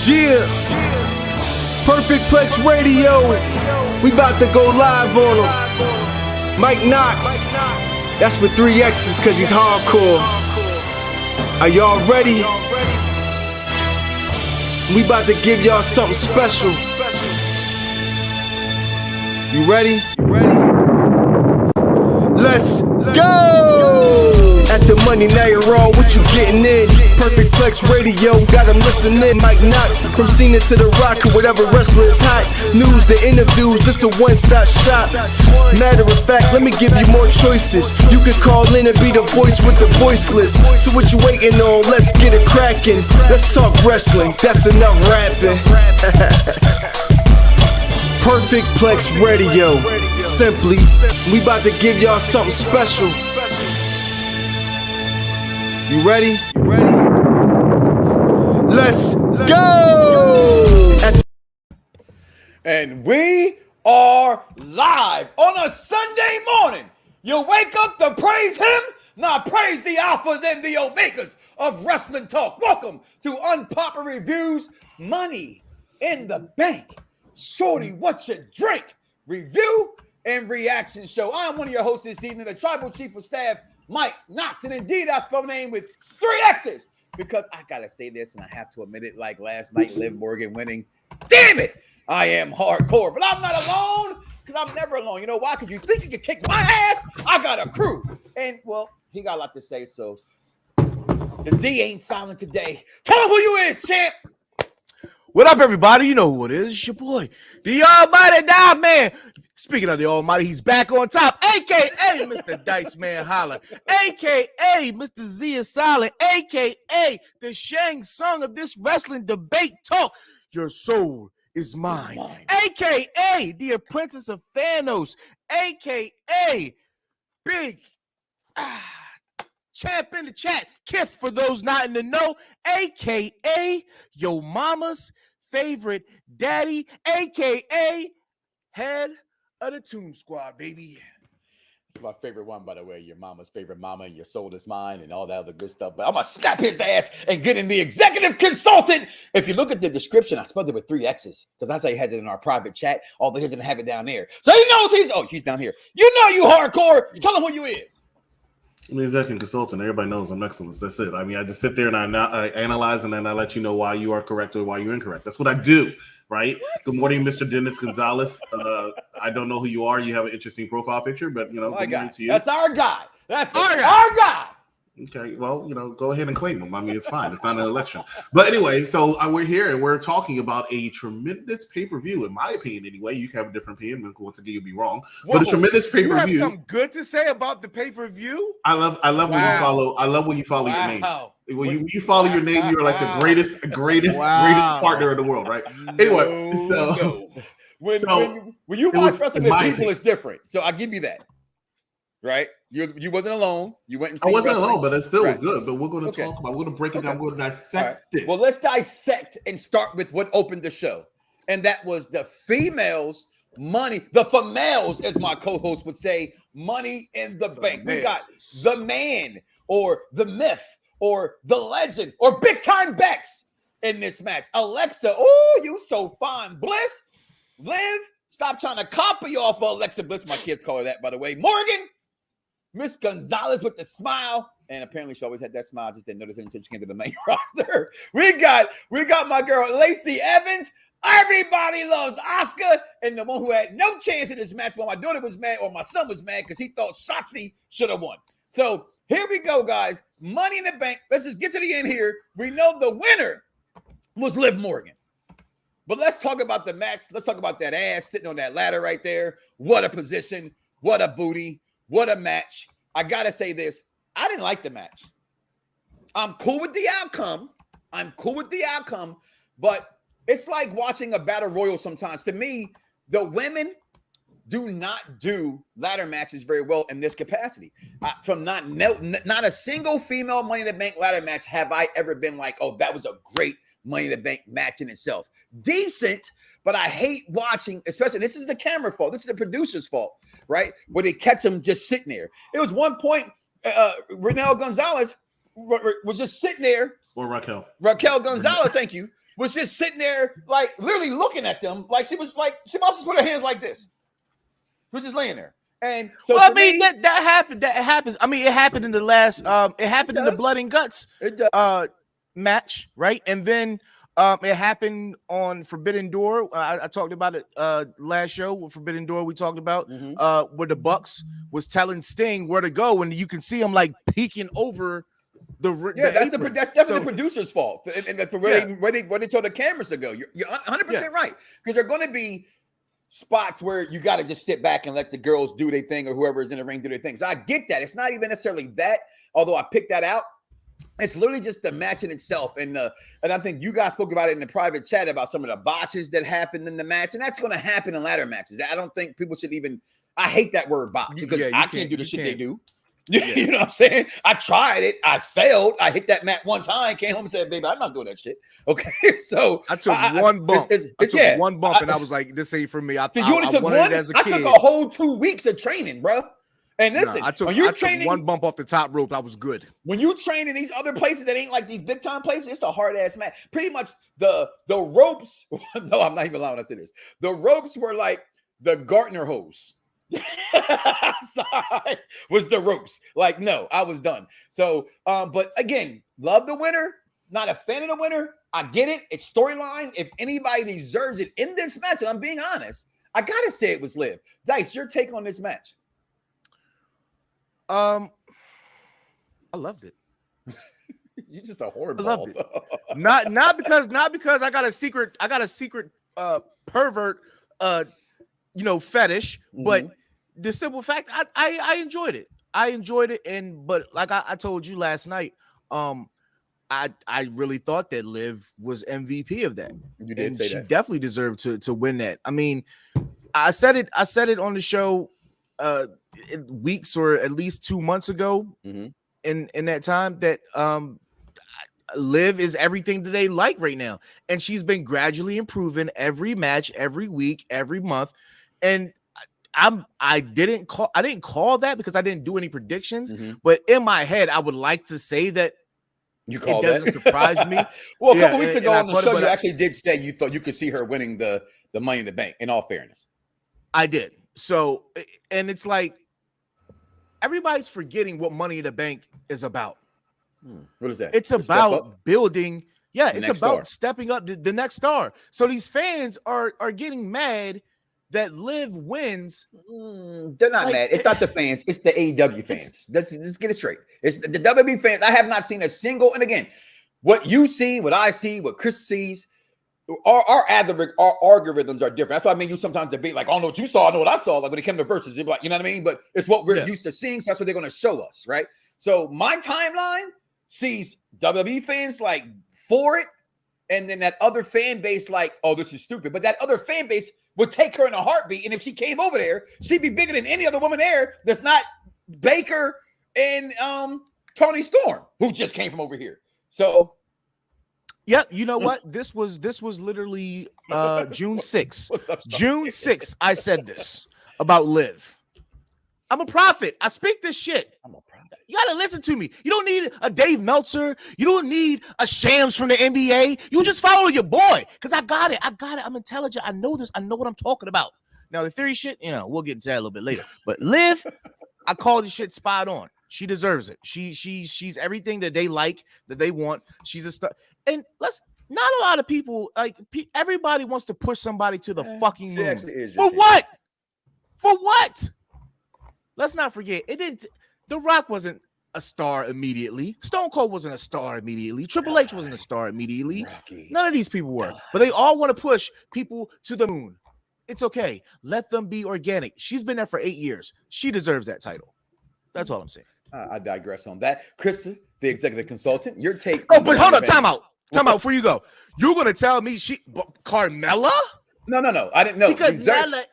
Yeah, Perfect Plex Radio. We about to go live on him. Mike Knoxxx. That's with 3 X's cause he's hardcore. Are y'all ready? We about to give y'all something special. You ready? Let's go! At the money, now you're wrong, what you getting in? Perfect Plex Radio, got them listening. Mike Knoxxx, from Cena to the Rock, or whatever wrestler is hot. News and interviews, this a one-stop shop. Matter of fact, let me give you more choices. You can call in and be the voice with the voiceless. So what you waiting on? Let's get it cracking. Let's talk wrestling, that's enough rapping. Perfect Plex Radio. Simply, we about to give y'all something special. You ready? Let's go! And we are live on a Sunday morning. You wake up to praise him, now praise the alphas and the omegas of wrestling talk. Welcome to Unpopular Reviews, Money in the Bank. Shorty, what you drink? Review and reaction show. I'm one of your hosts this evening, the Tribal Chief of Staff, Mike Knoxxx, and indeed I spell my name with 3 X's because I gotta say this and I have to admit it, like last night, Liv Morgan winning. Damn it, I am hardcore, but I'm not alone because I'm never alone. You know why? Because you think you can kick my ass? I got a crew, and well, he got a lot to say, so the Z ain't silent today. Tell him who you is, champ. What up, everybody? You know who it is. It's your boy, the Almighty Dime Man. Speaking of the Almighty, he's back on top, a.k.a. Mr. Dice Man Holler, a.k.a. Mr. Z is Silent, a.k.a. the Shang Tsung of this wrestling debate talk. Your soul is mine, a.k.a. the Apprentice of Thanos, a.k.a. Big Champ in the chat, Kith for those not in the know, a.k.a. your mama's favorite daddy, a.k.a. head of the Toon Squad, baby. It's my favorite one, by the way. Your mama's favorite mama, and your soul is mine, and all that other good stuff. But I'm going to slap his ass and get in the executive consultant. If you look at the description, I spelled it with 3 X's because that's how he has it in our private chat, although he doesn't have it down there. So he knows he's down here. You know you hardcore. Tell him who you is. I'm an executive consultant. Everybody knows I'm excellence. That's it. I mean, I just sit there and I analyze and then I let you know why you are correct or why you're incorrect. That's what I do, right? What? Good morning, Mr. Dennis Gonzalez. I don't know who you are. You have an interesting profile picture, but, you know, good morning to you. That's our guy. That's our guy. Okay, well, you know, go ahead and claim him. I mean, it's fine. It's not an election. But anyway, so we're here and we're talking about a tremendous pay-per-view, in my opinion anyway. You can have a different opinion. Once again, you'll be wrong. Whoa, but a tremendous pay-per-view. You have something good to say about the pay-per-view? I love when you follow your name. When you follow your name, you're like the greatest partner in the world, right? Anyway, when you watch wrestling with people, it's different. So I give you that. Right? You wasn't alone. You went and I wasn't alone, but it still was right. good. But we're going to talk about, we're going to break it down, we're going to dissect it. Well, let's dissect and start with what opened the show. And that was the females' money, the females, as my co-host would say, money in the bank. We got the man or the myth or the legend or Big Time Bex in this match. Alexa, oh, you so fine. Bliss, Liv, stop trying to copy off of Alexa Bliss. My kids call her that, by the way. Morgan, Miss Gonzalez with the smile, and apparently she always had that smile. Just didn't notice it until she came to the main roster. We got my girl Lacey Evans. Everybody loves Asuka, and the one who had no chance in this match. While my daughter was mad, or my son was mad because he thought Shotzi should have won. So here we go, guys. Money in the Bank. Let's just get to the end here. We know the winner was Liv Morgan, but let's talk about the match. Let's talk about that ass sitting on that ladder right there. What a position! What a booty! What a match. I got to say this. I didn't like the match. I'm cool with the outcome. But it's like watching a battle royal sometimes. To me, the women do not do ladder matches very well in this capacity. From not a single female Money in the Bank ladder match have I ever been like, oh, that was a great Money in the Bank match in itself. Decent, but I hate watching, especially, this is the camera fault. This is the producer's fault, right? Where they catch them just sitting there. It was one point, Renelle Gonzalez was just sitting there. Or Raquel. Raquel Gonzalez, thank you. was just sitting there, like literally looking at them, like she must just put her hands like this. She was just laying there. And so well, I mean, that happened. That happens. I mean, it happened in the last. It happened in the Blood and Guts match, right? And then it happened on Forbidden Door. I talked about it last show with Forbidden Door. We talked about where the Bucks was telling Sting where to go, and you can see him like peeking over the that's definitely the producer's fault. And that's where they told the cameras to go. You're 100% right, because they're going to be spots where you got to just sit back and let the girls do their thing, or whoever is in the ring do their thing. So I get that. It's not even necessarily that, although I picked that out. It's literally just the match in itself. And I think you guys spoke about it in the private chat about some of the botches that happened in the match. And that's going to happen in ladder matches. I don't think people should even, I hate that word botch, because I can't do the shit they do. You know what I'm saying? I tried it. I failed. I hit that mat one time, came home and said, baby, I'm not doing that shit. Okay. So I took one bump. I took one bump and I was like, this ain't for me. I wanted it as a kid. I took a whole 2 weeks of training, bro. And listen, I took one bump off the top rope. I was good. When you train in these other places that ain't like these big time places, it's a hard ass match. Pretty much the ropes. No, I'm not even lying when I say this. The ropes were like the Gartner hose. Sorry, was the ropes. Like, no, I was done. So, but again, love the winner. Not a fan of the winner. I get it. It's storyline. If anybody deserves it in this match, and I'm being honest, I gotta say it was Liv. Dice, your take on this match? I loved it. You're just a horrible. I loved it. not because I got a secret pervert fetish, but the simple fact I enjoyed it. I enjoyed it, but like I told you last night, I really thought that Liv was MVP of that. You did say she that. Definitely deserved to win that. I mean, I said it on the show weeks or at least 2 months ago in that time that Liv is everything that they like right now, and she's been gradually improving every match, every week, every month. And I didn't call that because I didn't do any predictions, but in my head I would like to say that you call it doesn't surprise me. Well, a couple weeks ago on the show, you actually did say you thought you could see her winning the Money in the Bank. In all fairness, I did. So, and it's like everybody's forgetting what Money in the Bank is about. What is that? It's about building. Yeah, it's about stepping up the next star. So these fans are getting mad that Liv wins. They're not mad. It's not the fans. It's the AEW fans. Let's get it straight. It's the WWE fans. I have not seen a single. And again, what you see, what I see, what Chris sees, our algorithms are different. That's why I mean you sometimes debate like, I don't know what you saw, I know what I saw. Like when it came to versus, you're like, you know what I mean? But it's what we're used to seeing. So that's what they're going to show us, right? So my timeline sees WWE fans like for it, and then that other fan base like, oh, this is stupid. But that other fan base would take her in a heartbeat, and if she came over there, she'd be bigger than any other woman there that's not Baker and Tony Storm, who just came from over here. So, yep, you know what? This was literally June 6th. June 6th, I said this about Liv. I'm a prophet. I speak this shit. I'm a prophet. You gotta listen to me. You don't need a Dave Meltzer. You don't need a Shams from the NBA. You just follow your boy. Because I got it. I'm intelligent. I know this. I know what I'm talking about. Now, the theory shit, we'll get into that a little bit later. But Liv, I call this shit spot on. She deserves it. She's everything that they like, that they want. She's a star. And not a lot of people, like, everybody wants to push somebody to the fucking moon. For what? For what? Let's not forget, The Rock wasn't a star immediately. Stone Cold wasn't a star immediately. Triple H wasn't a star immediately. None of these people were. But they all want to push people to the moon. It's okay. Let them be organic. She's been there for 8 years. She deserves that title. That's all I'm saying. I digress on that. Krista, the executive consultant, your take. Oh, but hold up. Time out before you go. You're going to tell me Carmella? No. I didn't know. Because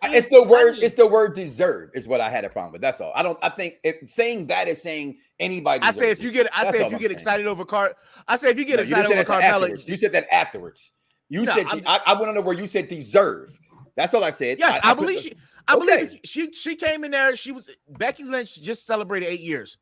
it's the word deserve is what I had a problem with. That's all. I think saying that is saying anybody. I say if you get excited over Carmella. You said that afterwards. I want to know where you said deserve. That's all I said. Yes, I believe she came in there. She was Becky Lynch just celebrated 8 years.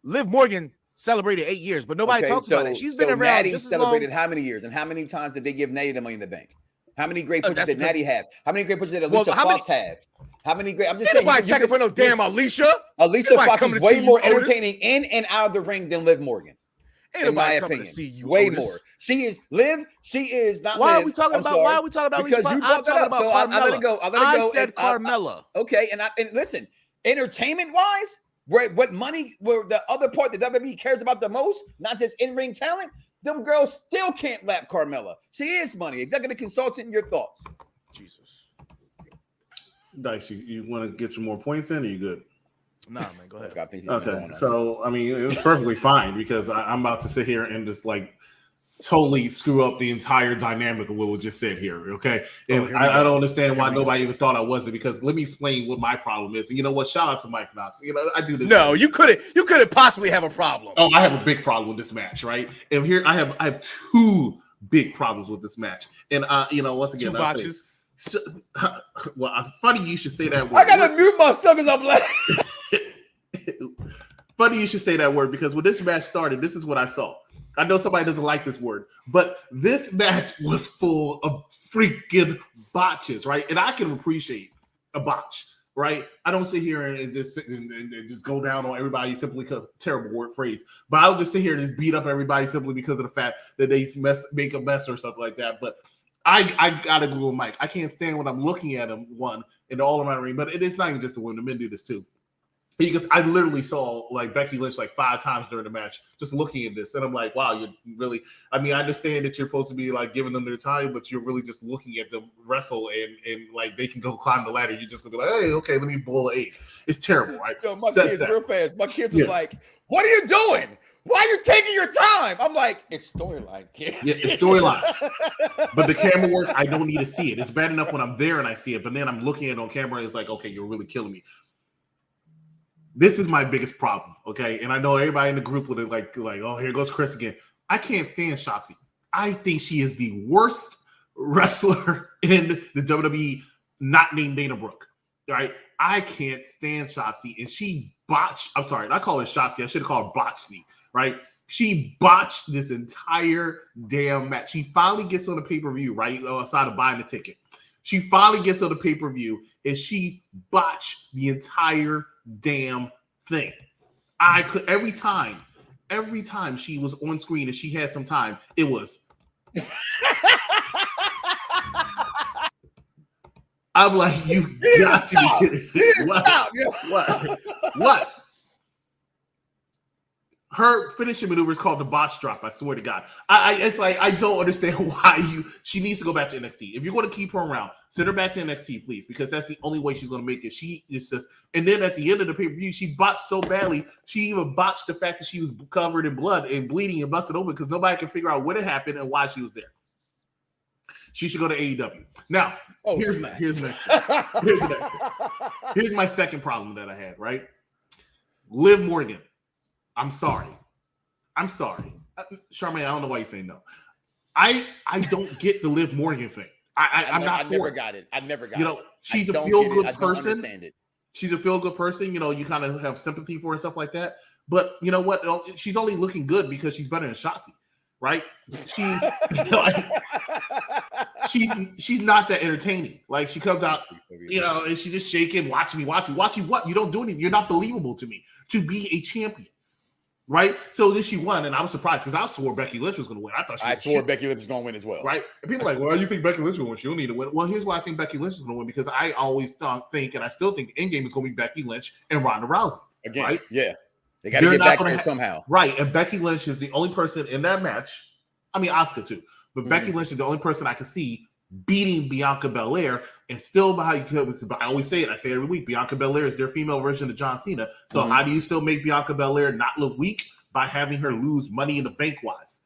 Liv Morgan celebrated 8 years, but nobody talks about it. She's been around Natty just as celebrated long. how many years, and how many times did they give Natty the Money in the Bank? How many great pictures That's did because- Natty have? How many great pictures did Alicia how Fox have? How many great? I'm just Ain't saying. nobody checking for no damn Alicia. Alicia Nobody Fox coming is to way see you, more Otis. entertaining in and out of the ring than Liv Morgan. Ain't In my nobody coming opinion, to see you, way Otis. more. She is Liv. She is not. Why Liv. are we talking I'm about? sorry. Why are we talking about? Because Alicia you Fox? brought that I'm up. talking So about I let it go. I let it go. I said and Carmella. Okay, and listen, entertainment wise, what money? Where the other part that WWE cares about the most, not just in ring talent. Them girls still can't lap Carmella. She is money. Executive consultant. Your thoughts? Jesus. Dice, you want to get some more points in? Or you good? Nah, man, go ahead. I think he's Okay, going on. so I mean, it was perfectly fine because I'm about to sit here and just like totally screw up the entire dynamic of what was just said here. Okay, and here we I go. don't understand why Here we go. nobody even thought I wasn't. Because let me explain what my problem is. And you know what? Shout out to Mike Knoxxx. You know, I do this. No, you couldn't possibly have a problem. Oh, I have a big problem with this match, right? And here I have two big problems with this match. And you know, once again, Two I'll say- botches. So, well, funny you should say that word. I gotta mute myself because I'm laughing. Funny you should say that word because when this match started, this is what I saw. I know somebody doesn't like this word, but this match was full of freaking botches, right? And I can appreciate a botch, right? I don't sit here and just sit and just go down on everybody simply because terrible word phrase. But I'll just sit here and just beat up everybody simply because of the fact that they make a mess or something like that. But I gotta agree with Mike. I can't stand when I'm looking at him in all of my ring, but it's not even just the women. The men do this too. Because I literally saw like Becky Lynch like 5 times during the match, just looking at this, and I'm like, wow, you're really. I mean, I understand that you're supposed to be like giving them their time, but you're really just looking at them wrestle and like they can go climb the ladder. You're just gonna be like, hey, okay, let me bowl an 8. It's terrible, right? Yo, my Says kids that. real fast. My kids was like, "What are you doing? Why are you taking your time?" I'm like, "It's storyline, kid." Yeah, it's storyline. But the camera work, I don't need to see it. It's bad enough when I'm there and I see it, but then I'm looking at it on camera and it's like, okay, you're really killing me. This is my biggest problem, okay? And I know everybody in the group would like, oh, here goes Chris again. I can't stand Shotzi. I think she is the worst wrestler in the WWE, not named Dana Brooke, right? I can't stand Shotzi, and she botched. I'm sorry, I call her Shotzi. I should have called her Botchzy, right? She botched this entire damn match. She finally gets on the pay-per-view, right, outside of buying the ticket. She finally gets on the pay-per-view, and she botched the entire damn thing. I could every time she was on screen and she had some time, it was. I'm like, you got to be kidding. What? Her finishing maneuver is called the botch drop. I swear to God. It's like I don't understand why she needs to go back to NXT. If you're going to keep her around, send her back to NXT, please, because that's the only way she's going to make it. She is just, and then at the end of the pay-per-view, she botched so badly, she even botched the fact that she was covered in blood and bleeding and busted open because nobody can figure out what had happened and why she was there. She should go to AEW. Now, here's the next. Here's my second problem that I had, right? Liv Morgan. I'm sorry. Charmaine, I don't know why you're saying no. I don't get the Liv Morgan thing. I never got it. You know, she's a feel-good person. Understand it. She's a feel-good person. You know, you kind of have sympathy for her and stuff like that. But you know what? She's only looking good because she's better than Shotzi, right? She's not that entertaining. Like she comes out, you know, and she's just shaking, watch me. What? You don't do anything. You're not believable to me to be a champion. Right, so then she won, and I was surprised because I swore Becky Lynch was going to win. I swore Becky Lynch was going to win as well. Right, and people are like, well, you think Becky Lynch will win? She don't need to win. Well, here's why I think Becky Lynch is going to win because I always think, and I still think the end game is going to be Becky Lynch and Ronda Rousey. Again, right? Yeah, they got to get back there somehow. Right, and Becky Lynch is the only person in that match. I mean, Asuka too, but Becky Lynch is the only person I can see beating Bianca Belair and still behind. I always say it. I say it every week. Bianca Belair is their female version of John Cena. So how do you still make Bianca Belair not look weak? By having her lose Money in the Bank wise.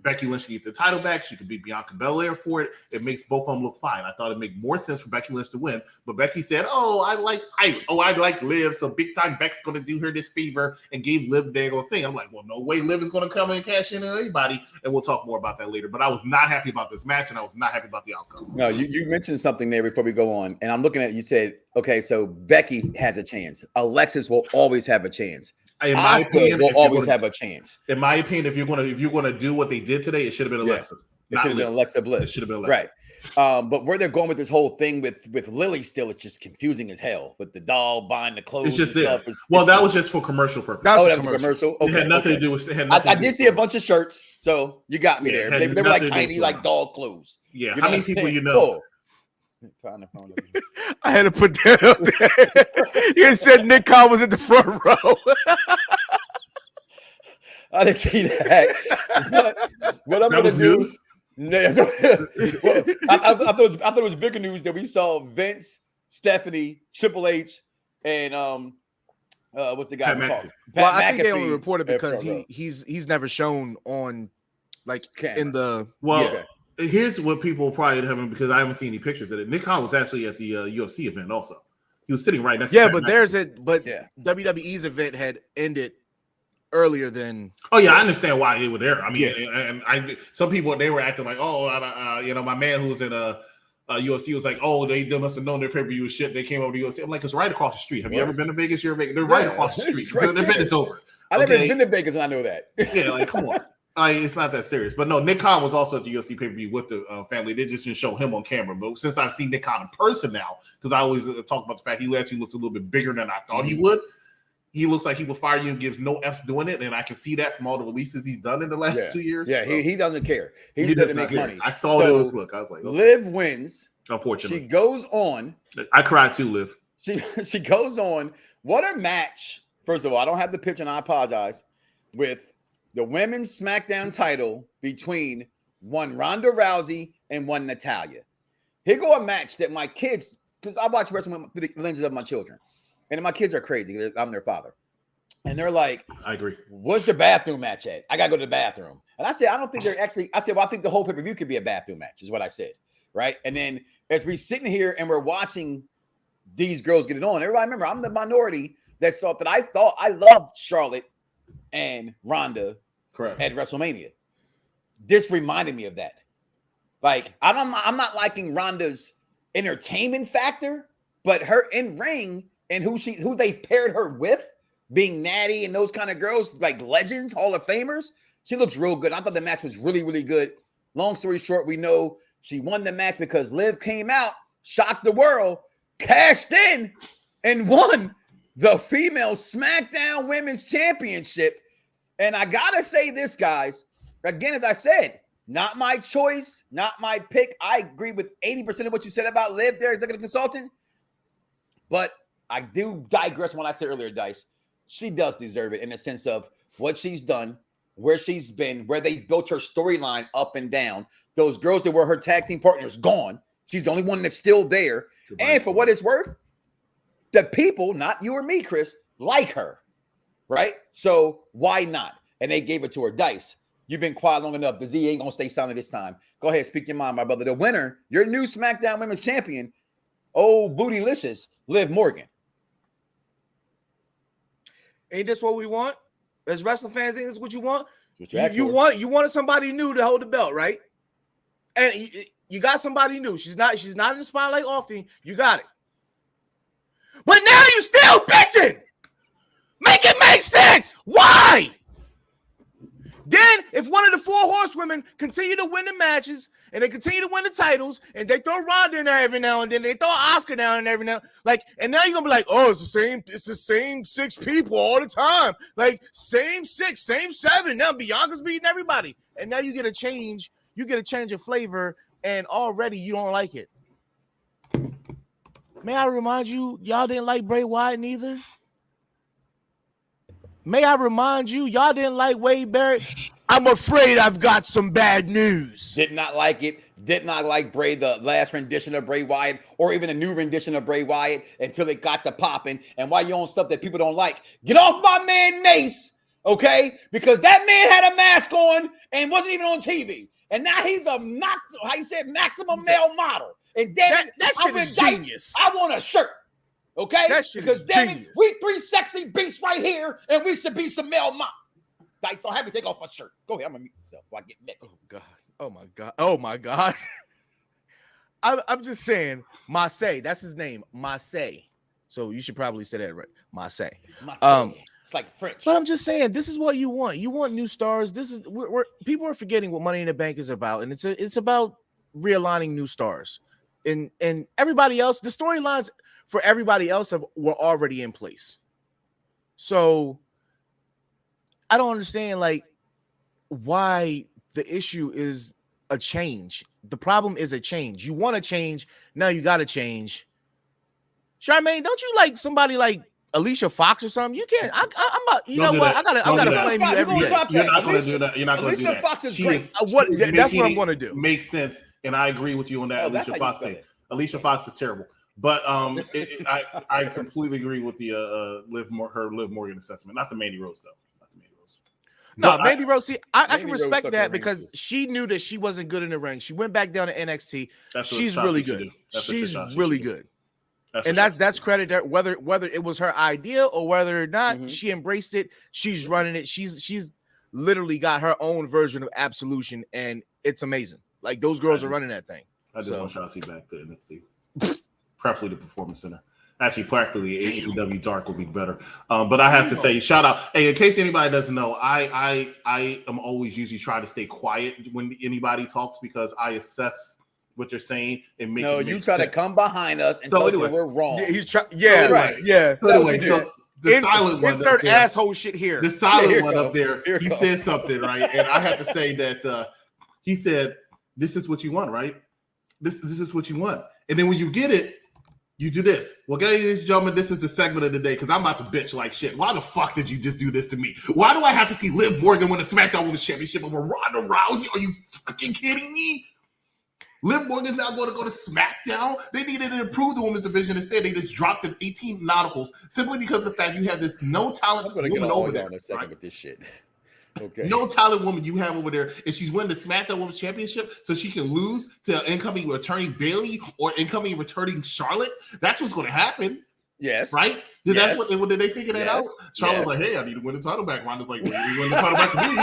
Becky Lynch can get the title back. She can beat Bianca Belair for it. It makes both of them look fine. I thought it'd make more sense for Becky Lynch to win. But Becky said, I like Liv. So big time Beck's going to do her this favor and gave Liv the dang thing. I'm like, well, no way Liv is going to come and cash in on anybody. And we'll talk more about that later. But I was not happy about this match and I was not happy about the outcome. No, you mentioned something there before we go on. And I'm looking at, you said, okay, so Becky has a chance. Alexis will always have a chance. In my Oscar opinion, will always have a chance. In my opinion, if you're gonna do what they did today, it should have been Alexa. It should have been Alexa Bliss. It should have been Alexa. Right. But where they're going with this whole thing with Lily still, it's just confusing as hell. With the doll buying the clothes, it's just and stuff. That was just for commercial purpose. That was a commercial. Okay, it had nothing to do with. I did see a bunch of shirts, so you got me there. They were like tiny, like doll clothes. Yeah. How many people you know? I had to put that up there. You said Nick Khan was in the front row. I didn't see that. But what I'm gonna do? Well, I thought it was bigger news that we saw Vince, Stephanie, Triple H, and what's the guy? Pat McAfee. Well, I think they only reported because he's never shown on like camera. In the Here's what people probably haven't, because I haven't seen any pictures of it. Nick Khan was actually at the UFC event also. He was sitting right next to but WWE's event had ended earlier than. Oh yeah, I understand why they were there. I mean, and some people, they were acting like, my man who was in UFC was like, they must have known their pay-per-view was shit. They came over to UFC. I'm like, it's right across the street. Have you ever been to Vegas? You're in Vegas. They're right across the street. Right the event is over. I've never been to Vegas, and I know that. Yeah, like come on. It's not that serious. But no, Nick Khan was also at the UFC pay-per-view with the family. They just didn't show him on camera. But since I've seen Nick Khan in person now, because I always talk about the fact he actually looks a little bit bigger than I thought he would. He looks like he will fire you and gives no F's doing it. And I can see that from all the releases he's done in the last 2 years. Yeah, he doesn't care. He doesn't make money. I saw it in his look. I was like, Liv wins. Unfortunately. She goes on. I cried too, Liv. She goes on. What a match. First of all, I don't have the picture, and I apologize. With the women's SmackDown title between one Ronda Rousey and one Natalya. Here go a match that my kids, because I watch wrestling through the lenses of my children. And my kids are crazy. I'm their father. And they're like, I agree. What's the bathroom match at? I got to go to the bathroom. And I said, I don't think they're actually, I think the whole pay-per-view could be a bathroom match, is what I said. Right. And then as we're sitting here and we're watching these girls get it on, everybody remember, I'm the minority that thought I loved Charlotte and Ronda at WrestleMania. This reminded me of that. Like, I'm not liking Ronda's entertainment factor, but her in ring and who they paired her with, being Natty and those kind of girls, like legends, Hall of Famers, she looks real good. I thought the match was really, really good. Long story short, we know she won the match because Liv came out, shocked the world, cashed in, and won the female SmackDown Women's Championship. And I gotta say this, guys, again, as I said, not my choice, not my pick. I agree with 80% of what you said about Liv there, executive consultant. But I do digress when I said earlier, Dice. She does deserve it in the sense of what she's done, where she's been, where they built her storyline up and down. Those girls that were her tag team partners gone. She's the only one that's still there. And for what it's worth, the people, not you or me, Chris, like her. Right? So why not? And they gave it to her. Dice, you've been quiet long enough. The Z ain't going to stay silent this time. Go ahead, speak your mind, my brother. The winner, your new SmackDown Women's Champion, bootylicious, Liv Morgan. Ain't this what we want? As wrestling fans, ain't this what you want? You wanted somebody new to hold the belt, right? And you got somebody new. She's not in the spotlight often. You got it. But now you still bitching. Make it make sense. Why? Then, if one of the four horsewomen continue to win the matches and they continue to win the titles and they throw Ronda in there every now and then, they throw Oscar down and every now, and now you're gonna be like, oh, it's the same six people all the time, like same six, same seven. Now Bianca's beating everybody, and now you get a change of flavor, and already you don't like it. May I remind you, y'all didn't like Bray Wyatt neither. May I remind you, y'all didn't like Wade Barrett. I'm afraid I've got some bad news. Did not like it. Did not like Bray, the last rendition of Bray Wyatt, or even a new rendition of Bray Wyatt until it got to popping. And while you're on stuff that people don't like, get off my man Mace, okay? Because that man had a mask on and wasn't even on TV. And now he's a maximum male model. And damn it, that shit is genius. I want a shirt. Okay? Because damn it, we three sexy beasts right here, and we should be some male mom. Dice, don't have me take off my shirt. Go ahead, I'm gonna mute myself before I get naked. Oh my God. I'm just saying, Marseille, that's his name, Marseille. So you should probably say that right. Marseille. It's like French. But I'm just saying, this is what you want. You want new stars. This is we're people are forgetting what Money in the Bank is about, and it's about realigning new stars. And everybody else, the storylines for everybody else were already in place. So I don't understand like why the issue is a change. The problem is a change. You want to change, now you got to change. Charmaine, don't you like somebody like Alicia Fox or something? You can't. I'm not. You know what? I gotta flame you every day. You're not going to do that. You're not going to do that. Alicia Fox is great. That's what I'm going to do. Makes sense, and I agree with you on that. Alicia Fox thing. Alicia Fox is terrible, but I completely agree with the Liv Morgan assessment. Not the Mandy Rose though. Not the Mandy Rose. No, Mandy Rose. See, I can respect that because she knew that she wasn't good in the ring. She went back down to NXT. She's really good. She's really good. And that's credit there, whether it was her idea or whether or not she embraced it. She's running it. She's literally got her own version of Absolution, and it's amazing. Like those girls are running that thing. I just want Shotzi back to NXT, preferably the Performance Center. Actually, practically AEW Dark would be better. But I have to say, shout out. Hey, in case anybody doesn't know, I am always usually try to stay quiet when anybody talks because I assess what they're saying and make. No, you try to come behind us and tell us we're wrong. He's trying. Yeah, right. Yeah. So anyway, the silent one. Insert asshole shit here. The silent one up there. He said something right, and I have to say that he said, "This is what you want, right? This is what you want." And then when you get it, you do this. Well, ladies and gentlemen, this is the segment of the day because I'm about to bitch like shit. Why the fuck did you just do this to me? Why do I have to see Liv Morgan win the SmackDown Women's Championship over Ronda Rousey? Are you fucking kidding me? Liv Morgan's now going to go to SmackDown. They needed to improve the women's division. Instead, they just dropped it 18 nauticals simply because of the fact you have this no talent woman over there. In a second with this shit. Okay. No talent woman you have over there, and she's winning the SmackDown Women's Championship so she can lose to incoming returning Bayley or incoming returning Charlotte. That's what's going to happen. Yes. Right? That's what did they figure that out? Charlotte's like, hey, I need to win the title back. Ronda's like, well, you win the title back to me.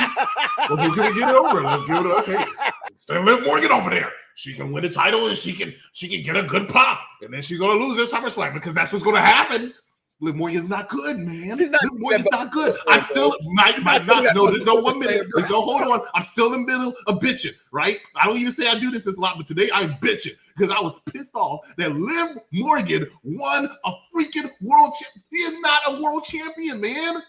Well, can we get it over? Let's give it to us. Hey, send Liv Morgan over there. She can win the title and she can get a good pop. And then she's gonna lose this SummerSlam because that's what's gonna happen. Liv Morgan's not good, man. Liv Morgan's not good. I'm still might not. No, there's no 1 minute. There's no hold on. I'm still in the middle of bitching, right? I don't even say I do this a lot, but today I'm bitching because I was pissed off that Liv Morgan won a freaking world champion. He is not a world champion, man.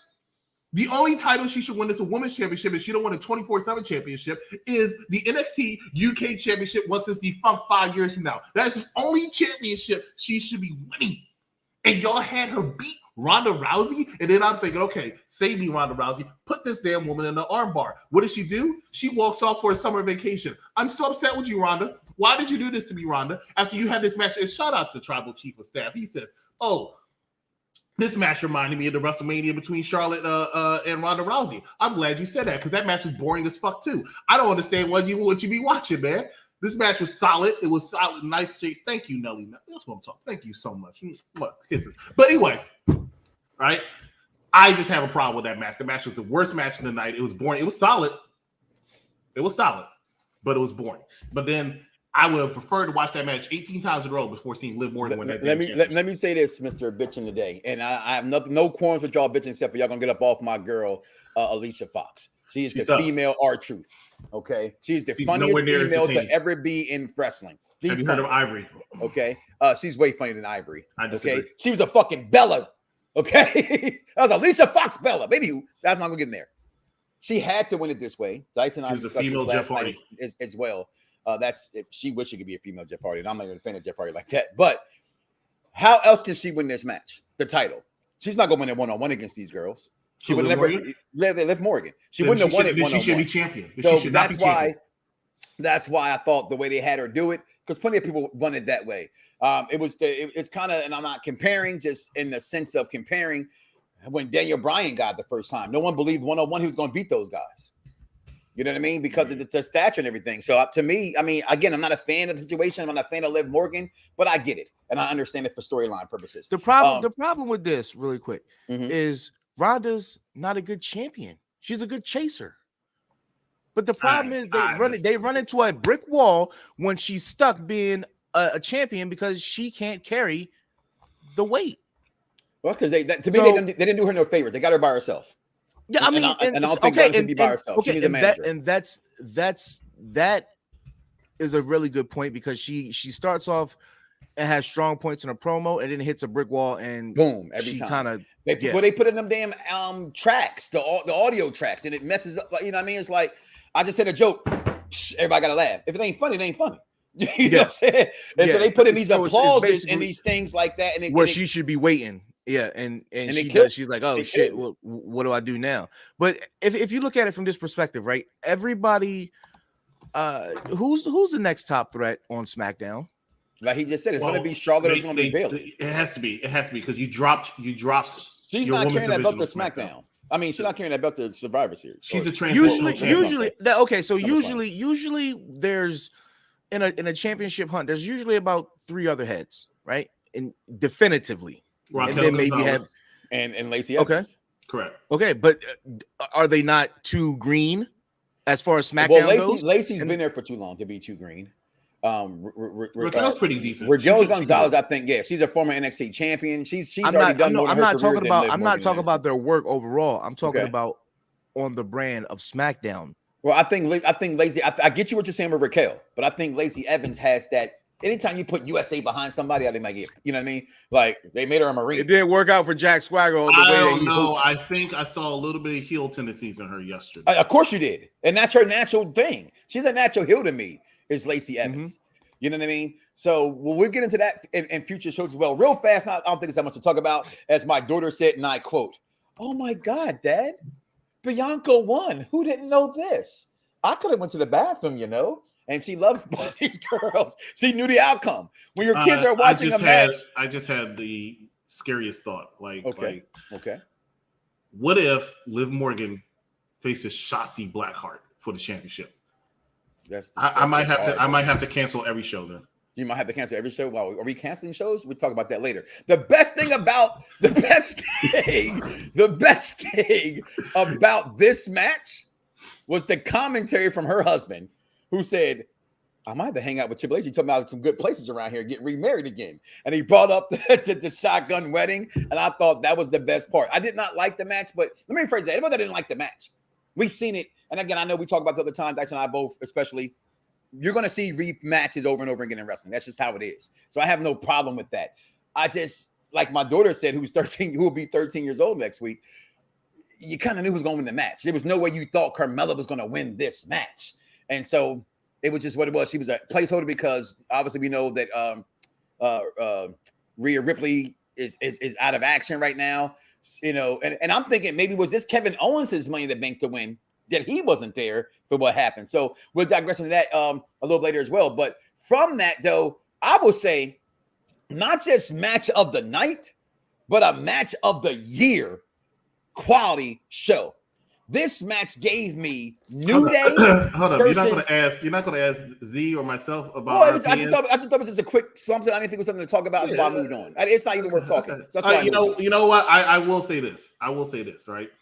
The only title she should win is a women's championship, and she don't win a 24/7 championship, is the NXT UK championship once it's defunct 5 years from now. That's the only championship she should be winning. And y'all had her beat Ronda Rousey, and then I'm thinking, okay, save me, Ronda Rousey. Put this damn woman in the armbar. What does she do? She walks off for a summer vacation. I'm so upset with you, Ronda. Why did you do this to me, Ronda? After you had this match, and shout out to Tribal Chief of Staff. He says, this match reminded me of the WrestleMania between Charlotte and Ronda Rousey. I'm glad you said that because that match was boring as fuck too. I don't understand what you be watching, man. This match was solid. It was solid, nice shapes. Thank you, Nelly. That's what I'm talking. Thank you so much. Kisses. But anyway, right? I just have a problem with that match. The match was the worst match of the night. It was boring. It was solid. But it was boring. But then I would prefer to watch that match 18 times in a row before seeing Liv Morgan win that. Let me say this, Mr. Bitchin' today, and I have no qualms with y'all bitching except for y'all gonna get up off my girl, Alicia Fox. She is the female R-Truth. Okay, she's the funniest female to ever be in wrestling. Have you heard of Ivory? Okay, she's way funnier than Ivory. I disagree. Okay, she was a fucking Bella. Okay, that was Alicia Fox Bella. Maybe that's not gonna get in there. She had to win it this way. Dice and I discussed this last night as well. She wished she could be a female Jeff Hardy, and I'm not even a fan of Jeff Hardy like that. But how else can she win this match? The title. She's not gonna win it 1-on-1 against these girls. She would never Liv Morgan. She wouldn't have won it 1-on-1. She should be champion. So that's why I thought the way they had her do it, because plenty of people won it that way. It's kind of, and I'm not comparing, just in the sense of comparing when Daniel Bryan got it the first time. No one believed 1-on-1 he was going to beat those guys. You know what I mean? Because of the stature and everything. So to me, I mean, again, I'm not a fan of the situation. I'm not a fan of Liv Morgan, but I get it. And I understand it for storyline purposes. The problem with this, really quick, is Ronda's not a good champion. She's a good chaser. But the problem is they run into a brick wall when she's stuck being a champion because she can't carry the weight. Well, because to me, they didn't do her no favors. They got her by herself. Yeah, I mean, I don't think Gunn should be by herself. She needs a manager. That is a really good point, because she starts off and has strong points in a promo, and then hits a brick wall, and boom, every time. They put in them damn tracks, the audio tracks, and it messes up. You know what I mean? It's like, I just said a joke, everybody got to laugh. If it ain't funny, it ain't funny. You know what I'm saying? And so they put in these applauses and these things like that, and she should be waiting. Yeah, and she does. She's like, oh shit, what do I do now? But if you look at it from this perspective, right? Everybody, who's the next top threat on SmackDown? Like he just said, it's going to be Charlotte. It's going to be Bayley. It has to be because you dropped. She's not carrying that belt to SmackDown. I mean, she's not carrying that belt to Survivor Series. She's a transitional usually okay. So usually there's in a championship hunt. There's usually about 3 other heads, right? And definitively. Raquel and then maybe Gonzalez. And Lacey Evans. Okay. Correct. Okay, but are they not too green as far as SmackDown goes? Lacey's been there for too long to be too green. Raquel's pretty decent. Raquel Gonzalez, I think, she's a former NXT champion. She's already done more. I'm not talking about their work overall. I'm talking about on the brand of SmackDown. Well, I think Lacey. I get you what you're saying with Raquel, but I think Lacey Evans has that. Anytime you put USA behind somebody, they might get, you know what I mean? Like, they made her a Marine. It didn't work out for Jack Swagger all the way. I don't know. I think I saw a little bit of heel tendencies in her yesterday. Of course you did. And that's her natural thing. She's a natural heel to me, is Lacey Evans. Mm-hmm. You know what I mean? So we'll get into that in future shows as well. Real fast, I don't think it's that much to talk about. As my daughter said, and I quote, "Oh my God, Dad, Bianca won. Who didn't know this? I could have went to the bathroom, you know." And she loves both these girls. She knew the outcome. When your kids are watching a match. I just had the scariest thought. Okay. What if Liv Morgan faces Shotzi Blackheart for the championship? I might have to cancel every show then. You might have to cancel every show. Wow, are we canceling shows? We'll talk about that later. The best thing about this match was the commentary from her husband, who said, "I might have to hang out with Triple H. He told me about some good places around here, get remarried again." And he brought up the shotgun wedding, and I thought that was the best part. I did not like the match, but let me rephrase that. Everybody didn't like the match. We've seen it, and again, I know we talk about it all the time. Dice and I both, especially. You're going to see rematches over and over again in wrestling. That's just how it is. So I have no problem with that. I just, like my daughter said, who will be 13 years old next week, you kind of knew who was going to win the match. There was no way you thought Carmella was going to win this match. And so it was just what it was. She was a placeholder because obviously we know that Rhea Ripley is out of action right now. You know, and I'm thinking maybe was this Kevin Owens' Money in the Bank to win, that he wasn't there for what happened. So we'll digress into that a little later as well. But from that, though, I will say not just match of the night, but a match of the year quality show. This match gave me New Day. Hold up, you're not gonna ask Z or myself about. Well, I just thought it was just a quick something. I didn't think it was something to talk about. So I moved on. It's not even worth talking. So that's why you know what? I will say this. Right.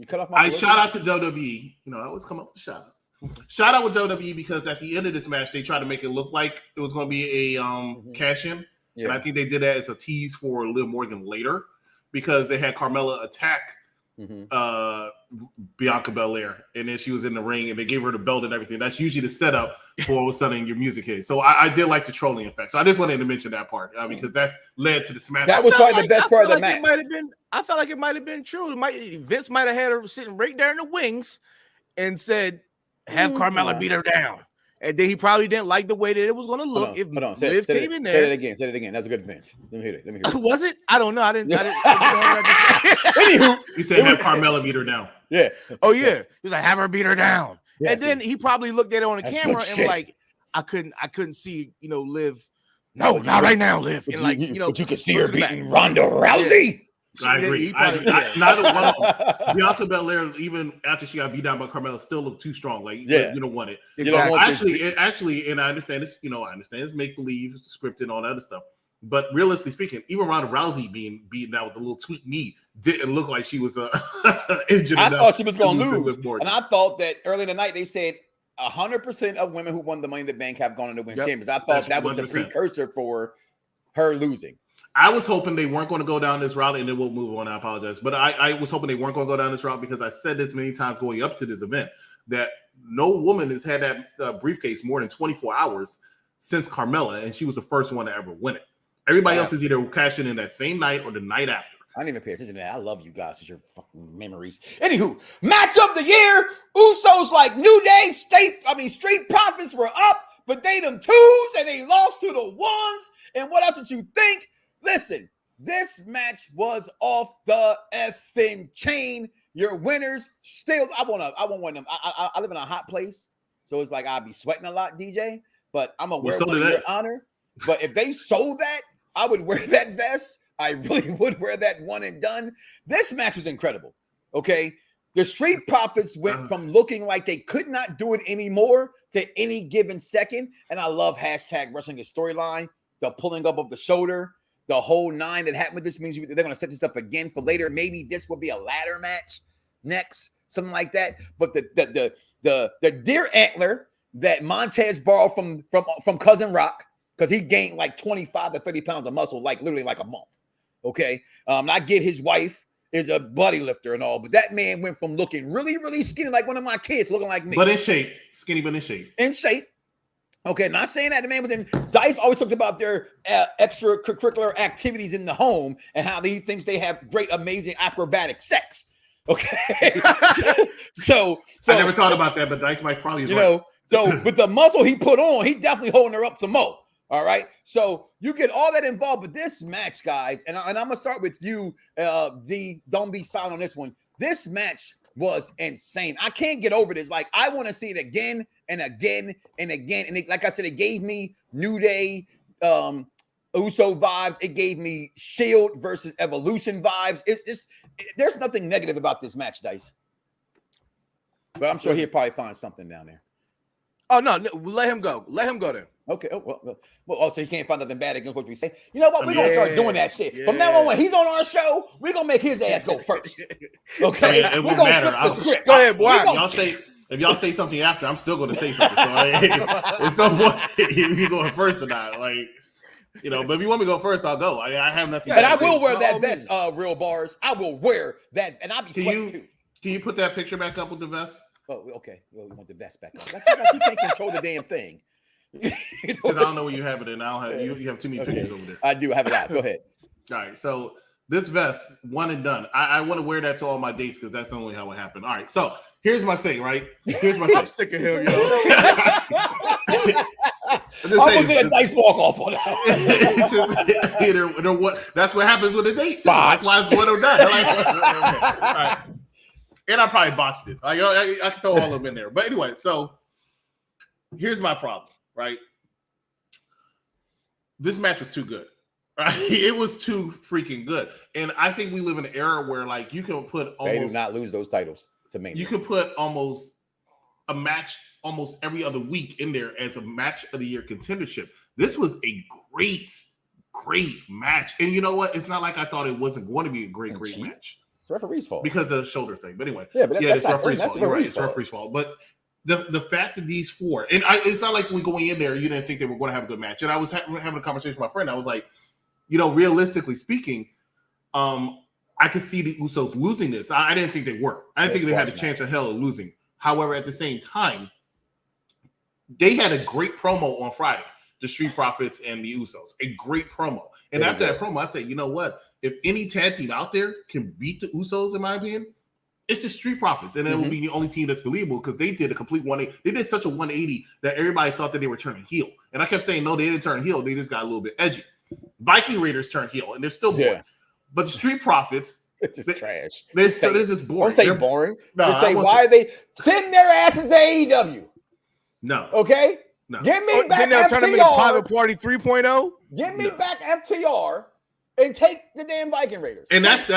You cut off my. Shout out to WWE. You know, I always come up with shout outs. Shout out with WWE because at the end of this match, they tried to make it look like it was going to be a cash in, and I think they did that as a tease for Liv Morgan later because they had Carmella attack Bianca Belair, and then she was in the ring, and they gave her the belt and everything. That's usually the setup for what's suddenly your music hit. So I did like the trolling effect. So I just wanted to mention that part because that's led to the smash. That was probably the best part of the match. I felt like it might have been true. Vince might have had her sitting right there in the wings and said, "Have Carmella beat her down." And then he probably didn't like the way that it was going to look if Liv came in there. Say it again. That's a good Vince. Let me hear it. Was it? I don't know. I didn't Anywho, he said, "Have Carmella beat her down." Yeah. Oh yeah. He was like, "Have her beat her down." Yeah, and then he probably looked at it on the camera and like, I couldn't see, Liv. No, not right now, Liv. And like, but you could see her beating Ronda Rousey. I agree. Neither one of them. Bianca Belair, even after she got beat down by Carmella, still looked too strong. Like, you don't want it. Exactly. Actually, and I understand this. I understand it's make believe, scripted, and all that other stuff. But realistically speaking, even Ronda Rousey being beaten out with a little tweaked knee didn't look like she was injured. I thought she was going to lose, and I thought that early in the night they said 100% of women who won the Money in the Bank have gone on to win champions. I thought that was the precursor for her losing. I was hoping they weren't going to go down this route, and then we'll move on. I apologize. But I was hoping they weren't going to go down this route because I said this many times going up to this event that no woman has had that briefcase more than 24 hours since Carmella, and she was the first one to ever win it. Everybody else is either cashing in that same night or the night after. I didn't even pay attention to that. I love you guys. It's your fucking memories. Anywho, match of the year. Usos like New Day. Street Profits were up, but they them twos and they lost to the ones. And what else did you think? Listen, this match was off the effing chain. Your winners still. I want one of them. I live in a hot place, so it's like I'll be sweating a lot, DJ. But I'm gonna wear one in your honor. But if they sold that, I would wear that vest. I really would wear that one and done. This match was incredible. Okay. The Street Profits went from looking like they could not do it anymore to any given second. And I love hashtag wrestling is storyline, the pulling up of the shoulder, the whole nine that happened with this means they're going to set this up again for later. Maybe this will be a ladder match next, something like that. But the deer antler that Montez borrowed from Cousin Rock, because he gained like 25 to 30 pounds of muscle, like literally like a month. Okay. I get his wife is a buddy lifter and all, but that man went from looking really, really skinny, like one of my kids looking like me. But in shape. Skinny, but in shape. In shape. Okay. Not saying that the man was in. Dice always talks about their extracurricular activities in the home and how he thinks they have great, amazing acrobatic sex. Okay. so I never thought about that, but Dice might probably is right. So with the muscle he put on, he definitely holding her up some more. All right. So you get all that involved. But this match, guys, and I'm going to start with you, Z. Don't be silent on this one. This match was insane. I can't get over this. Like, I want to see it again and again and again. And like I said, it gave me New Day, Uso vibes. It gave me Shield versus Evolution vibes. It's just, there's nothing negative about this match, Dice. But I'm sure he'll probably find something down there. Oh, no, let him go. Let him go there. Okay. So he can't find nothing bad against what we say. You know what? We're going to start doing that shit. From now on, when he's on our show, we're going to make his ass go first. Okay? It we're won't going to matter. flip the script. Go ahead, boy. If y'all say something after, I'm still going to say something. So it's no point if you going first or not. Like, but if you want me to go first, I'll go. I have nothing. And I will wear that vest, real bars. I will wear that, and I'll be sweating too. Can you put that picture back up with the vest? Oh, okay. Well, we want the vest back up. Like you can't control the damn thing. Because I don't know where you have it in. I don't have you have too many pictures over there. I do have it out. Go ahead. All right. So this vest, one and done. I want to wear that to all my dates because that's the only how it happened. All right. So here's my thing, right? Here's my thing. I'm sick of him, yo. I was going to dice walk off on that. It's just either what. That's what happens with a date. That's why it's one or done. All right. And I probably botched it. I can throw all of them in there. But anyway, so here's my problem, right? This match was too good. Right? It was too freaking good. And I think we live in an era where, like, you can put almost... They do not lose those titles to me. You could put almost a match almost every other week in there as a match of the year contendership. This was a great match. And you know what? It's not like I thought it wasn't going to be a great match. It's referee's fault. Because of the shoulder thing. But anyway. Yeah, but it's referee's fault. You're right. It's referee's fault. But the fact that these four, and it's not like we going in there, you didn't think they were going to have a good match. And I was having a conversation with my friend. I was like, realistically speaking, I could see the Usos losing this. I didn't think they were. I didn't think they had a chance of hell of losing. However, at the same time, they had a great promo on Friday, the Street Profits and the Usos. A great promo. And after that promo, I'd say, you know what? If any tag team out there can beat the Usos, in my opinion, it's the Street Profits. And it will be the only team that's believable because they did a complete 180. They did such a 180 that everybody thought that they were turning heel. And I kept saying, no, they didn't turn heel. They just got a little bit edgy. Viking Raiders turned heel, and they're still boring. Yeah. But the Street Profits, it's just trash. They're just boring. Don't say boring. No, just say, why are they sending their asses to AEW? No. Okay? No. Give me back FTR. Turn them into Private Party 3.0? Give me back FTR and take the damn Viking Raiders. And that's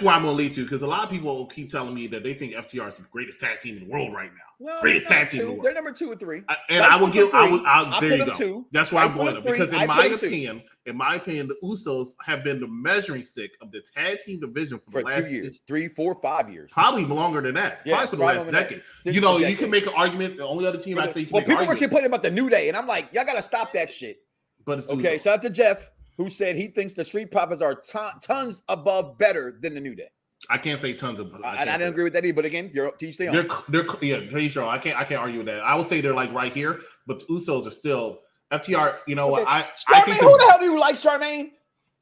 where I'm going to lead to, because a lot of people will keep telling me that they think FTR is the greatest tag team in the world right now. No, greatest tag team in the world. They're number 2 or 3. And I will give. There you go. 2. That's why I'm going to, because in my opinion, the Usos have been the measuring stick of the tag team division for the last 2 years, 3, 4, 5 years, probably longer than that. Probably for the last decade. You can make an argument. The only other team I say, people were complaining about the New Day, and I'm like, y'all got to stop that shit. But it's okay. Shout out to Jeff. who said he thinks the Street Profits are tons above better than the New Day. I can't say tons of. I didn't agree with that either. But again, you're teach their own. They're pretty sure. I can't argue with that. I would say they're like right here, but the Usos are still FTR. You know what? I think who the hell do you like, Charmaine?